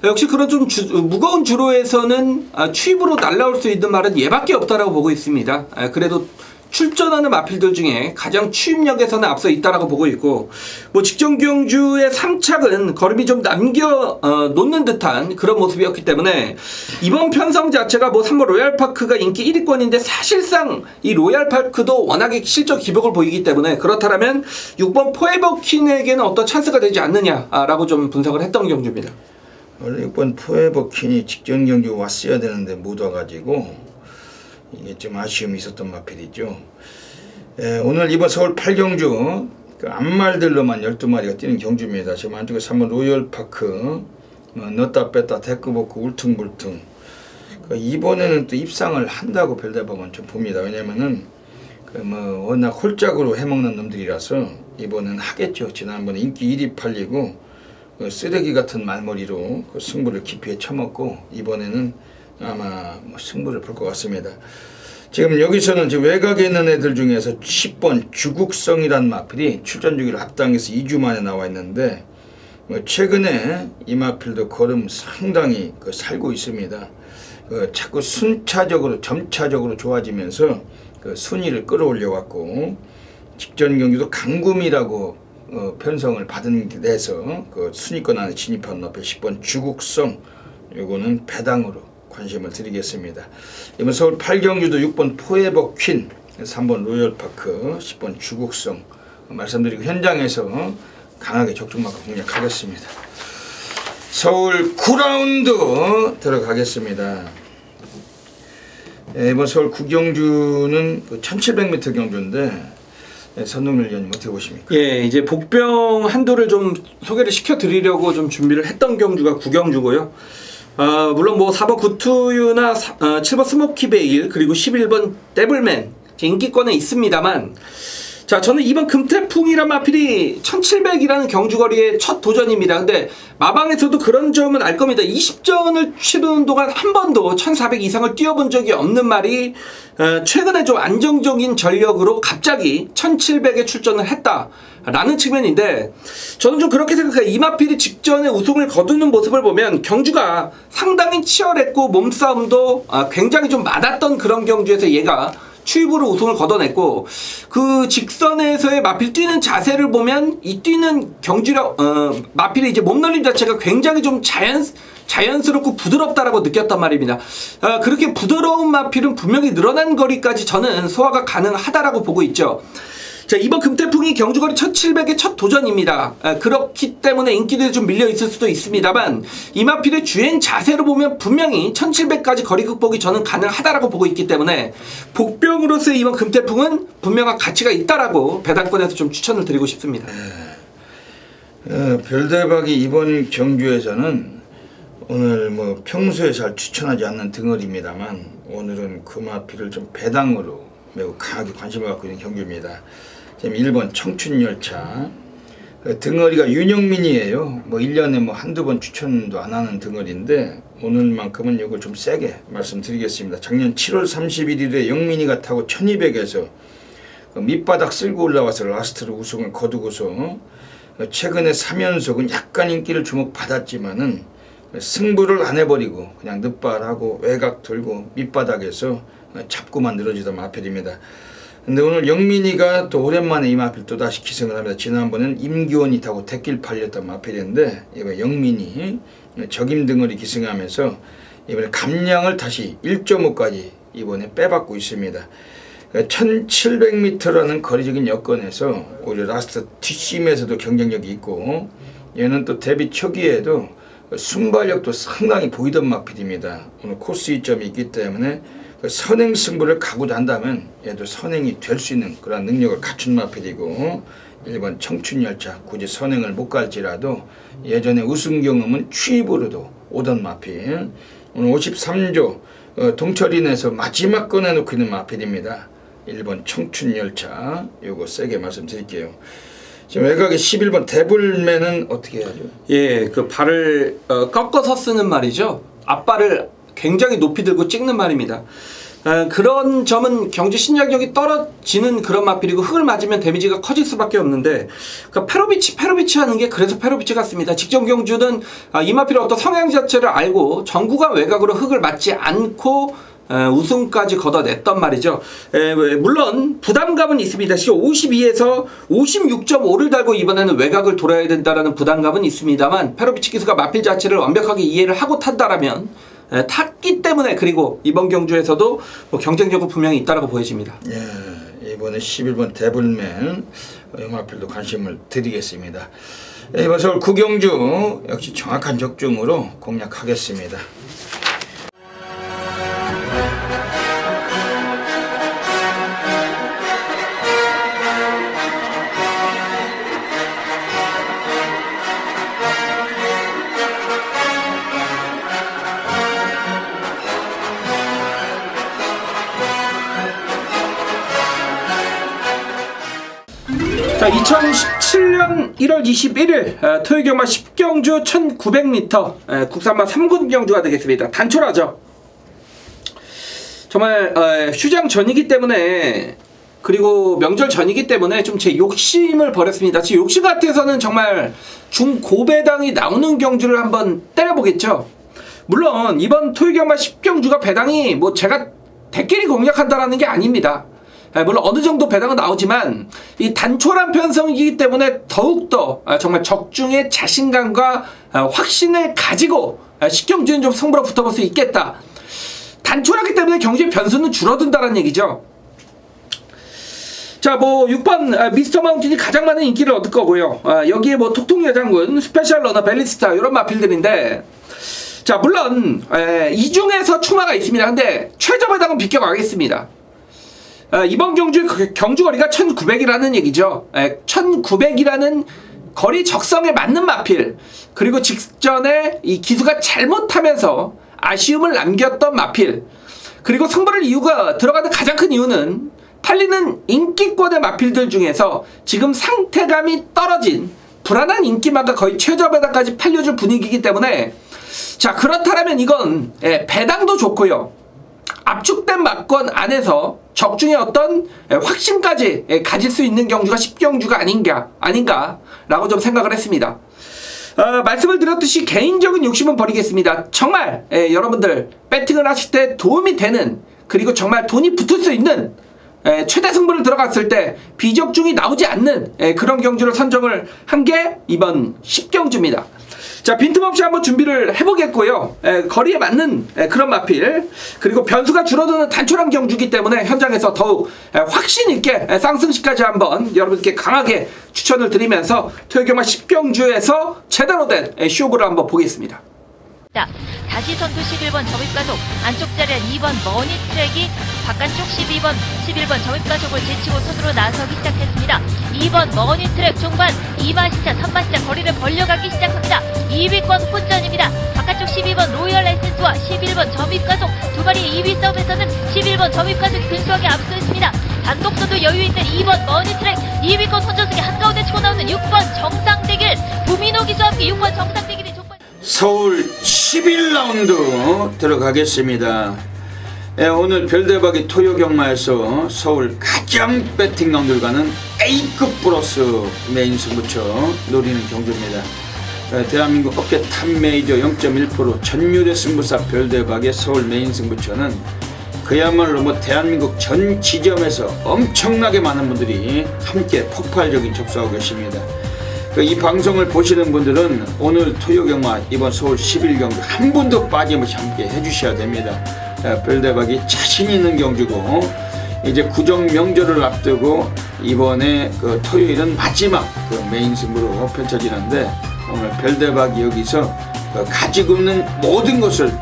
역시 그런 좀 무거운 주로에서는 추입으로 날라올 수 있는 말은 얘밖에 없다라고 보고 있습니다. 그래도 출전하는 마필들 중에 가장 추입력에서는 앞서 있다라고 보고 있고 뭐 직전 경주의 3착은 걸음이 좀 남겨 놓는 듯한 그런 모습이었기 때문에 이번 편성 자체가 뭐 3번 로얄파크가 인기 1위권인데 사실상 이 로얄파크도 워낙에 실적 기복을 보이기 때문에 그렇다면 6번 포에버퀸에게는 어떤 찬스가 되지 않느냐라고 좀 분석을 했던 경주입니다. 원래 이번 포에버퀸이 직전 경기 왔어야 되는데 못 와가지고 이게 좀 아쉬움이 있었던 마필이죠. 오늘 이번 서울 8경주 그 앞말들로만 12마리가 뛰는 경주입니다. 지금 안쪽에 3번 로열파크 넣었다 뺐다 데크버크 울퉁불퉁. 이번에는 또 입상을 한다고 별대박은 좀 봅니다. 왜냐면은 워낙 홀짝으로 해먹는 놈들이라서 이번엔 하겠죠. 지난번에 인기 1위 팔리고 쓰레기 같은 말머리로 승부를 깊이 쳐먹고 이번에는 아마 승부를 볼 것 같습니다. 지금 여기서는 지금 외곽에 있는 애들 중에서 10번 주국성이란 마필이 출전 주기를 앞당겨서 2주 만에 나와 있는데 최근에 이 마필도 걸음 상당히 살고 있습니다. 자꾸 순차적으로 점차적으로 좋아지면서 순위를 끌어올려 왔고 직전 경기도 강금이라고 편성을 받은 데서 순위권 안에 진입한 마필 10번 주국성 요거는 배당으로 관심을 드리겠습니다. 이번 서울 8경주도 6번 포에버퀸 3번 로열파크 10번 주국성 말씀드리고 현장에서 강하게 적중마크 공략하겠습니다. 서울 9라운드 들어가겠습니다. 이번 서울 9경주는 1700m 경주인데 선동열 위원님 어떻게 보십니까? 예, 이제 복병 한두를 좀 소개를 시켜드리려고 좀 준비를 했던 경주가 9경주고요. 물론 뭐 4번 구투유나 7번 스모키베일 그리고 11번 데블맨 인기권에 있습니다만 자, 저는 이번 금태풍이란 마필이 1700이라는 경주거리의 첫 도전입니다. 근데 마방에서도 그런 점은 알 겁니다. 20전을 치르는 동안 한 번도 1400 이상을 뛰어본 적이 없는 말이 최근에 좀 안정적인 전력으로 갑자기 1700에 출전을 했다라는 측면인데 저는 좀 그렇게 생각해요. 이 마필이 직전에 우승을 거두는 모습을 보면 경주가 상당히 치열했고 몸싸움도 굉장히 좀 많았던 그런 경주에서 얘가 추입으로 우승을 걷어냈고 그 직선에서의 마필 뛰는 자세를 보면 이 뛰는 경주력 마필의 이제 몸놀림 자체가 굉장히 좀 자연스럽고 부드럽다라고 느꼈단 말입니다. 그렇게 부드러운 마필은 분명히 늘어난 거리까지 저는 소화가 가능하다라고 보고 있죠. 자, 이번 금태풍이 경주거리 1700의 첫 도전입니다. 그렇기 때문에 인기도에 좀 밀려 있을 수도 있습니다만 이 마필의 주행 자세로 보면 분명히 1700까지 거리 극복이 저는 가능하다라고 보고 있기 때문에 복병으로서의 이번 금태풍은 분명한 가치가 있다라고 배당권에서 좀 추천을 드리고 싶습니다. 별대박이 이번 경주에서는 오늘 뭐 평소에 잘 추천하지 않는 등어리입니다만 오늘은 그 마필을 좀 배당으로 매우 강하게 관심을 갖고 있는 경주입니다. 지금 1번 청춘열차 등어리가 윤영민이에요. 뭐 1년에 뭐 한두 번 추천도 안 하는 등어리인데 오늘만큼은 이걸 좀 세게 말씀드리겠습니다. 작년 7월 31일에 영민이가 타고 1200에서 밑바닥 쓸고 올라와서 라스트로 우승을 거두고서 최근에 3연속은 약간 인기를 주목받았지만은 승부를 안 해버리고 그냥 늦발하고 외곽 돌고 밑바닥에서 잡고만 늘어지던 마필입니다. 근데 오늘 영민이가 또 오랜만에 이 마필 또다시 기승을 합니다. 지난번엔 임기원이 타고 대길 팔렸던 마필인데 이번에 영민이 적임등어리 기승하면서 이번에 감량을 다시 1.5까지 이번에 빼받고 있습니다. 1700m라는 거리적인 여건에서 오히려 라스트 뒷심에서도 경쟁력이 있고 얘는 또 데뷔 초기에도 순발력도 상당히 보이던 마필입니다. 오늘 코스 이점이 있기 때문에 선행 승부를 가고자 한다면 얘도 선행이 될 수 있는 그런 능력을 갖춘 마필이고 1번 청춘열차 굳이 선행을 못 갈지라도 예전에 우승 경험은 추입으로도 오던 마필 오늘 53조 동철인에서 마지막 꺼내놓고 있는 마필입니다. 1번 청춘열차 요거 세게 말씀드릴게요. 지금 외곽에 11번 데블맨은 어떻게 해야죠? 예, 그 발을 꺾어서 쓰는 말이죠. 앞발을 굉장히 높이 들고 찍는 말입니다. 그런 점은 경주 신장력이 떨어지는 그런 마필이고 흙을 맞으면 데미지가 커질 수밖에 없는데 그러니까 페로비치 하는 게 그래서 페로비치 같습니다. 직전 경주는 이 마필의 어떤 성향 자체를 알고 전구간 외곽으로 흙을 맞지 않고 우승까지 걷어냈단 말이죠. 물론 부담감은 있습니다. 52에서 56.5를 달고 이번에는 외곽을 돌아야 된다는 부담감은 있습니다만 페로비치 기수가 마필 자체를 완벽하게 이해를 하고 탄다라면 탔기 때문에 그리고 이번 경주에서도 뭐 경쟁력은 분명히 있다라고 보여집니다. 예, 이번에 11번 데블맨 마필도 관심을 드리겠습니다. 이번 서울 구경주 역시 정확한 적중으로 공략하겠습니다. 자, 2017년 1월 21일 토요경마 10경주 1900m 국산마 3군 경주가 되겠습니다. 단촐하죠. 정말 휴장 전이기 때문에, 그리고 명절 전이기 때문에 좀 제 욕심을 버렸습니다. 제 욕심 같아서는 정말 중고배당이 나오는 경주를 한번 때려보겠죠. 물론 이번 토요경마 10경주가 배당이 뭐 제가 대끼리 공략한다라는 게 아닙니다. 물론 어느 정도 배당은 나오지만 이 단촐한 편성이기 때문에 더욱더 정말 적중의 자신감과 확신을 가지고 10경주는 좀 승부로 붙어볼 수 있겠다. 단촐하기 때문에 경주의 변수는 줄어든다는 얘기죠. 자, 뭐 6번 미스터 마운틴이 가장 많은 인기를 얻을 거고요. 여기에 뭐 톡톡 여장군, 스페셜 러너, 벨리스타 이런 마필들인데, 자, 물론 이 중에서 추마가 있습니다. 근데 최저 배당은 비껴가겠습니다. 이번 경주의 경주거리가 1900이라는 얘기죠. 1900이라는 거리 적성에 맞는 마필, 그리고 직전에 이 기수가 잘못하면서 아쉬움을 남겼던 마필, 그리고 승부를 이유가 들어가는 가장 큰 이유는 팔리는 인기권의 마필들 중에서 지금 상태감이 떨어진 불안한 인기마가 거의 최저 배당까지 팔려줄 분위기이기 때문에, 자, 그렇다면 이건 배당도 좋고요, 압축된 막권 안에서 적중의 어떤 확신까지 가질 수 있는 경주가 10경주가 아닌가라고 좀 생각을 했습니다. 말씀을 드렸듯이 개인적인 욕심은 버리겠습니다. 정말 여러분들 배팅을 하실 때 도움이 되는, 그리고 정말 돈이 붙을 수 있는 최대 승부를 들어갔을 때 비적중이 나오지 않는 그런 경주를 선정을 한 게 이번 10경주입니다. 자, 빈틈없이 한번 준비를 해보겠고요. 거리에 맞는 그런 마필, 그리고 변수가 줄어드는 단촐한 경주기 때문에 현장에서 더욱 확신있게 쌍승시까지 한번 여러분께 강하게 추천을 드리면서 토요경마 10경주에서 제대로 된 쇼부를 한번 보겠습니다. 다시 선두 11번 점입가속, 안쪽 자리한 2번 머니트랙이 바깥쪽 11번 점입가속을 제치고 선두로 나서기 시작했습니다. 2번 머니트랙 중반 2마시차 3마시차 거리를 벌려가기 시작합니다. 2위권 혼전입니다. 바깥쪽 12번 로열 에센스와 11번 점입가속 두 마리의 2위 싸움에서는 11번 점입가속이 근소하게 앞서 있습니다. 단독선두 여유있는 2번 머니트랙, 2위권 혼전 속에 한가운데 치고 나오는 6번 정상대길, 부민호 기수와 함께 6번 정상대길이 서울 11라운드 들어가겠습니다. 오늘 별대박이 토요경마에서 서울 가장 배팅 강들과는 A급 플러스 메인 승부처 노리는 경주입니다. 대한민국 업계 탑 메이저 0.1% 전유대 승부사 별대박의 서울 메인 승부처는 그야말로 뭐 대한민국 전 지점에서 엄청나게 많은 분들이 함께 폭발적인 접수하고 계십니다. 이 방송을 보시는 분들은 오늘 토요경마 이번 서울 11경주 한 분도 빠짐없이 함께 해주셔야 됩니다. 별대박이 자신 있는 경주고, 이제 구정 명절을 앞두고 이번에 그 토요일은 마지막 그 메인 승부로 펼쳐지는데, 오늘 별대박이 여기서 가지고 있는 모든 것을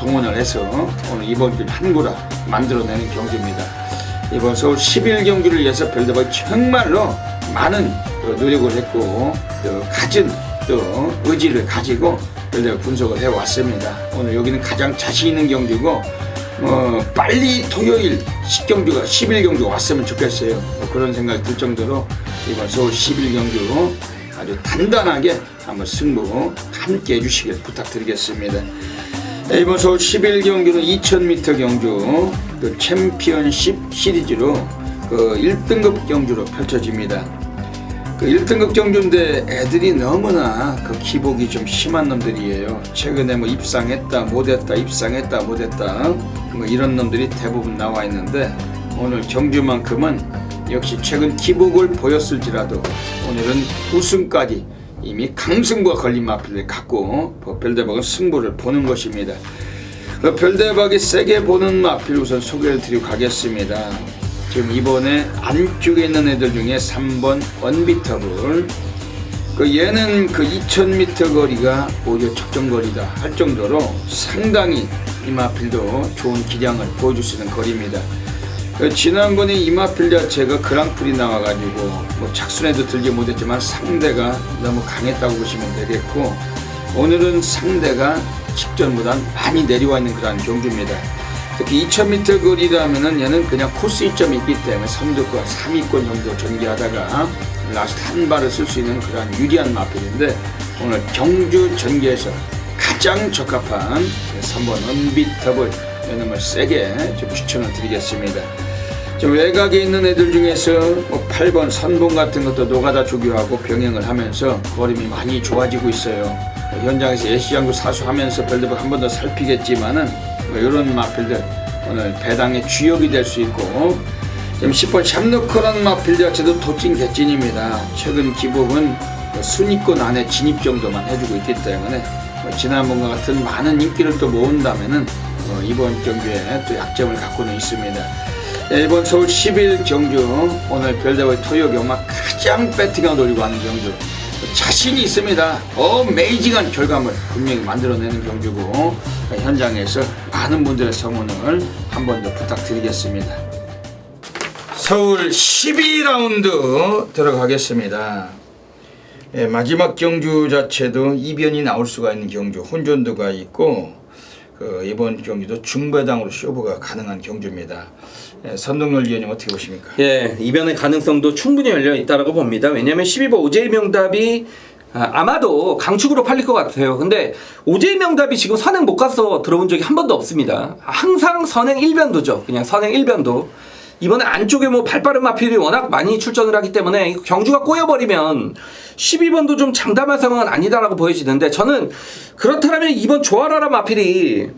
동원을 해서 오늘 이번 길 한구라 만들어내는 경주입니다. 이번 서울 11경주를 위해서 별대박이 정말로 많은 노력을 했고, 갖은 의지를 가지고 분석을 해왔습니다. 오늘 여기는 가장 자신 있는 경주고, 빨리 토요일 10경주가 11경주가 왔으면 좋겠어요. 그런 생각이 들 정도로 이번 서울 11경주 아주 단단하게 한번 승부 함께 해주시길 부탁드리겠습니다. 이번 서울 11경주는 2000m 경주 그 챔피언십 시리즈로 그 1등급 경주로 펼쳐집니다. 그 1등급 경주인데 애들이 너무나 그 기복이 좀 심한 놈들이에요. 최근에 뭐 입상했다 못했다 입상했다 못했다 뭐 이런 놈들이 대부분 나와 있는데, 오늘 경주만큼은 역시 최근 기복을 보였을지라도 오늘은 우승까지 이미 강승부가 걸린 마필을 갖고 별대박은 승부를 보는 것입니다. 별대박이 세게 보는 마필 우선 소개를 드리고 가겠습니다. 지금 이번에 안쪽에 있는 애들 중에 3번 언비터블. 얘는 2000m 거리가 오히려 적정거리다 할 정도로 상당히 이마필도 좋은 기량을 보여줄 수 있는 거리입니다. 지난번에 이마필 자체가 그랑프리 나와가지고 뭐 착순에도 들지 못했지만 상대가 너무 강했다고 보시면 되겠고, 오늘은 상대가 직전보단 많이 내려와 있는 그런 경주입니다. 특히 2000m 거리라면은 얘는 그냥 코스 이점이 있기 때문에 선두권 3위권 정도 전개하다가 라스트 한 발을 쓸 수 있는 그런 유리한 마필인데, 오늘 경주 전개에서 가장 적합한 3번 언비터블 이놈을 세게 좀 추천을 드리겠습니다. 좀 외곽에 있는 애들 중에서 뭐 8번 선봉 같은 것도 노가다 조교하고 병행을 하면서 걸음이 많이 좋아지고 있어요. 현장에서 예시장도 사수하면서 별도별 한 번 더 살피겠지만은 이런 마필들 오늘 배당의 주역이 될 수 있고, 지금 10번 샴너커라는 마필 자체도 도찐 개찐입니다. 최근 기복은 순위권 안에 진입 정도만 해주고 있기 때문에 지난번과 같은 많은 인기를 또 모은다면은 이번 경주에 또 약점을 갖고는 있습니다. 이번 서울 10일 경주, 오늘 별대의 토요 경마 가장 배팅을 돌리고 하는 경주, 자신이 있습니다. 어메이징한 결과물 분명히 만들어내는 경주고, 현장에서 많은 분들의 성원을 한 번 더 부탁드리겠습니다. 서울 12라운드 들어가겠습니다. 마지막 경주 자체도 이변이 나올 수가 있는 경주, 혼전도가 있고, 이번 경주도 중배당으로 쇼부가 가능한 경주입니다. 선동열 위원님 어떻게 보십니까? 예, 이변의 가능성도 충분히 열려 있다라고 봅니다. 왜냐하면 12번 오제이 명답이 아마도 강축으로 팔릴 것 같아요. 근데 오제이 명답이 지금 선행 못 가서 들어온 적이 한 번도 없습니다. 항상 선행 1변도죠. 그냥 선행 1변도. 이번에 안쪽에 뭐 발빠른 마필이 워낙 많이 출전을 하기 때문에 경주가 꼬여버리면 12번도 좀 장담할 상황은 아니다라고 보여지는데, 저는 그렇다면 이번 조아라라 마필이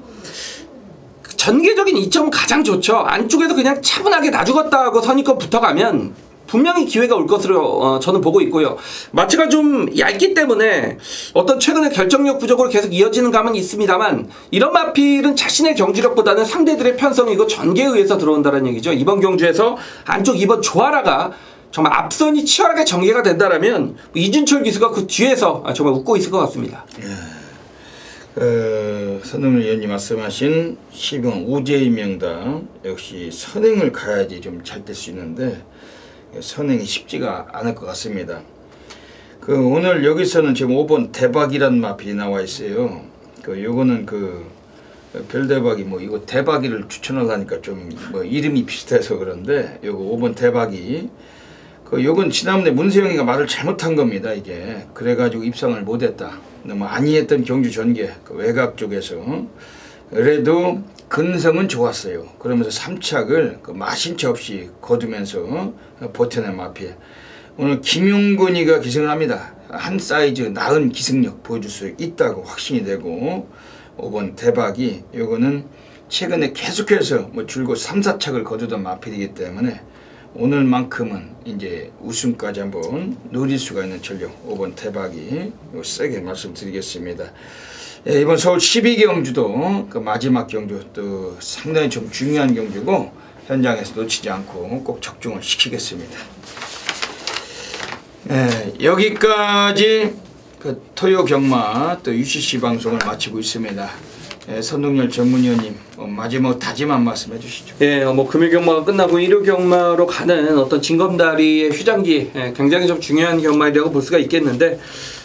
전개적인 이점은 가장 좋죠. 안쪽에서 그냥 차분하게 나 죽었다 하고 선입권 붙어가면 분명히 기회가 올 것으로 저는 보고 있고요. 마치가 좀 얇기 때문에 어떤 최근에 결정력 부족으로 계속 이어지는 감은 있습니다만, 이런 마필은 자신의 경주력보다는 상대들의 편성이고 전개에 의해서 들어온다는 얘기죠. 이번 경주에서 안쪽 2번 조아라가 정말 앞선이 치열하게 전개가 된다라면 이준철 기수가 그 뒤에서 정말 웃고 있을 것 같습니다. 선동열 위원님 말씀하신 12번 오제이 명당 역시 선행을 가야지 좀 잘 될 수 있는데, 선행이 쉽지가 않을 것 같습니다. 오늘 여기서는 지금 5번 대박이란 마필이 나와 있어요. 요거는 별대박이 뭐 이거 대박이를 추천을 하니까 좀 뭐 이름이 비슷해서 그런데, 요거 5번 대박이 요건 지난번에 문세영이가 말을 잘못한 겁니다. 이게 그래가지고 입상을 못했다. 너무 안이했던 경주 전개 외곽 쪽에서. 그래도 근성은 좋았어요. 그러면서 3착을 마신 차 없이 거두면서 버텨낸 마필. 오늘 김용근이가 기승을 합니다. 한 사이즈 나은 기승력 보여줄 수 있다고 확신이 되고, 5번 대박이 요거는 최근에 계속해서 뭐 줄곧 3, 4착을 거두던 마필이기 때문에 오늘만큼은 이제 우승까지 한번 노릴 수가 있는 전력 5번 대박이 세게 말씀드리겠습니다. 이번 서울 12경주도 마지막 경주 또 상당히 좀 중요한 경주고, 현장에서 놓치지 않고 꼭 적중을 시키겠습니다. 여기까지 토요 경마 또 UCC 방송을 마치고 있습니다. 선동열 전문위원님 마지막 다짐 한 말씀 해주시죠. 예, 뭐 금요 경마가 끝나고 일요 경마로 가는 어떤 징검다리의 휴장기, 굉장히 좀 중요한 경마이라고 볼 수가 있겠는데,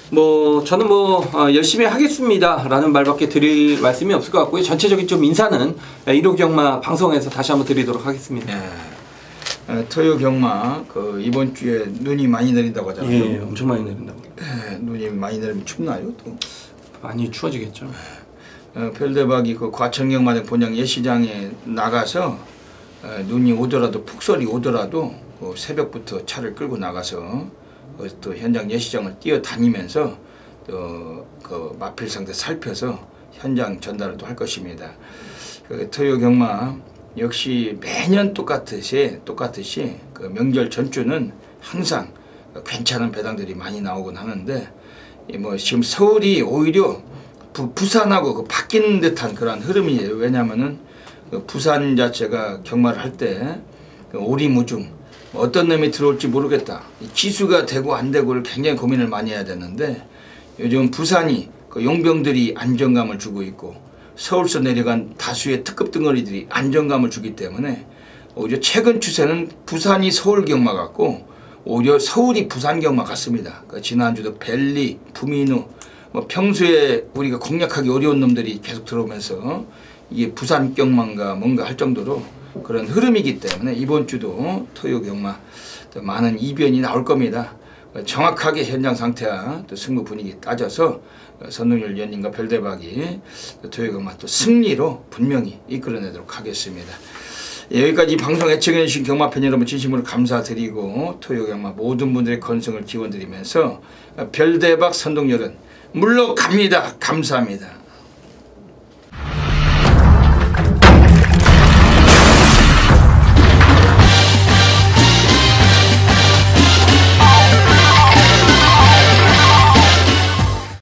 뭐 저는 뭐 열심히 하겠습니다라는 말밖에 드릴 말씀이 없을 것 같고요. 전체적인 좀 인사는 일요 경마 방송에서 다시 한번 드리도록 하겠습니다. 토요 경마 이번 주에 눈이 많이 내린다고 하잖아요. 예, 엄청 많이 내린다고. 눈이 많이 내리면 춥나요? 또 많이 추워지겠죠. 별대박이 과천경마장 본장 예시장에 나가서 눈이 오더라도 폭설이 오더라도 새벽부터 차를 끌고 나가서 또 현장 예시장을 뛰어다니면서 또 마필 상태 살펴서 현장 전달을 또 할 것입니다. 토요 경마 역시 매년 똑같이 명절 전주는 항상 괜찮은 배당들이 많이 나오곤 하는데, 뭐 지금 서울이 오히려 부산하고 바뀌는 듯한 그런 흐름이에요. 왜냐하면은 부산 자체가 경마를 할 때 오리무중 어떤 놈이 들어올지 모르겠다. 지수가 되고 안 되고를 굉장히 고민을 많이 해야 되는데 요즘 부산이 그 용병들이 안정감을 주고 있고 서울서 내려간 다수의 특급 덩어리들이 안정감을 주기 때문에 오히려 최근 추세는 부산이 서울 경마 같고 오히려 서울이 부산 경마 같습니다. 그러니까 지난주도 벨리, 부민우 뭐 평소에 우리가 공략하기 어려운 놈들이 계속 들어오면서 이게 부산 경마인가 뭔가 할 정도로 그런 흐름이기 때문에 이번 주도 토요 경마 또 많은 이변이 나올 겁니다. 정확하게 현장 상태와 또 승부 분위기 따져서 선동열 위원님과 별대박이 토요 경마 또 승리로 분명히 이끌어내도록 하겠습니다. 여기까지 방송 애청해주신 경마팬 여러분 진심으로 감사드리고 토요 경마 모든 분들의 건승을 기원드리면서 별대박 선동열은 물러갑니다. 감사합니다.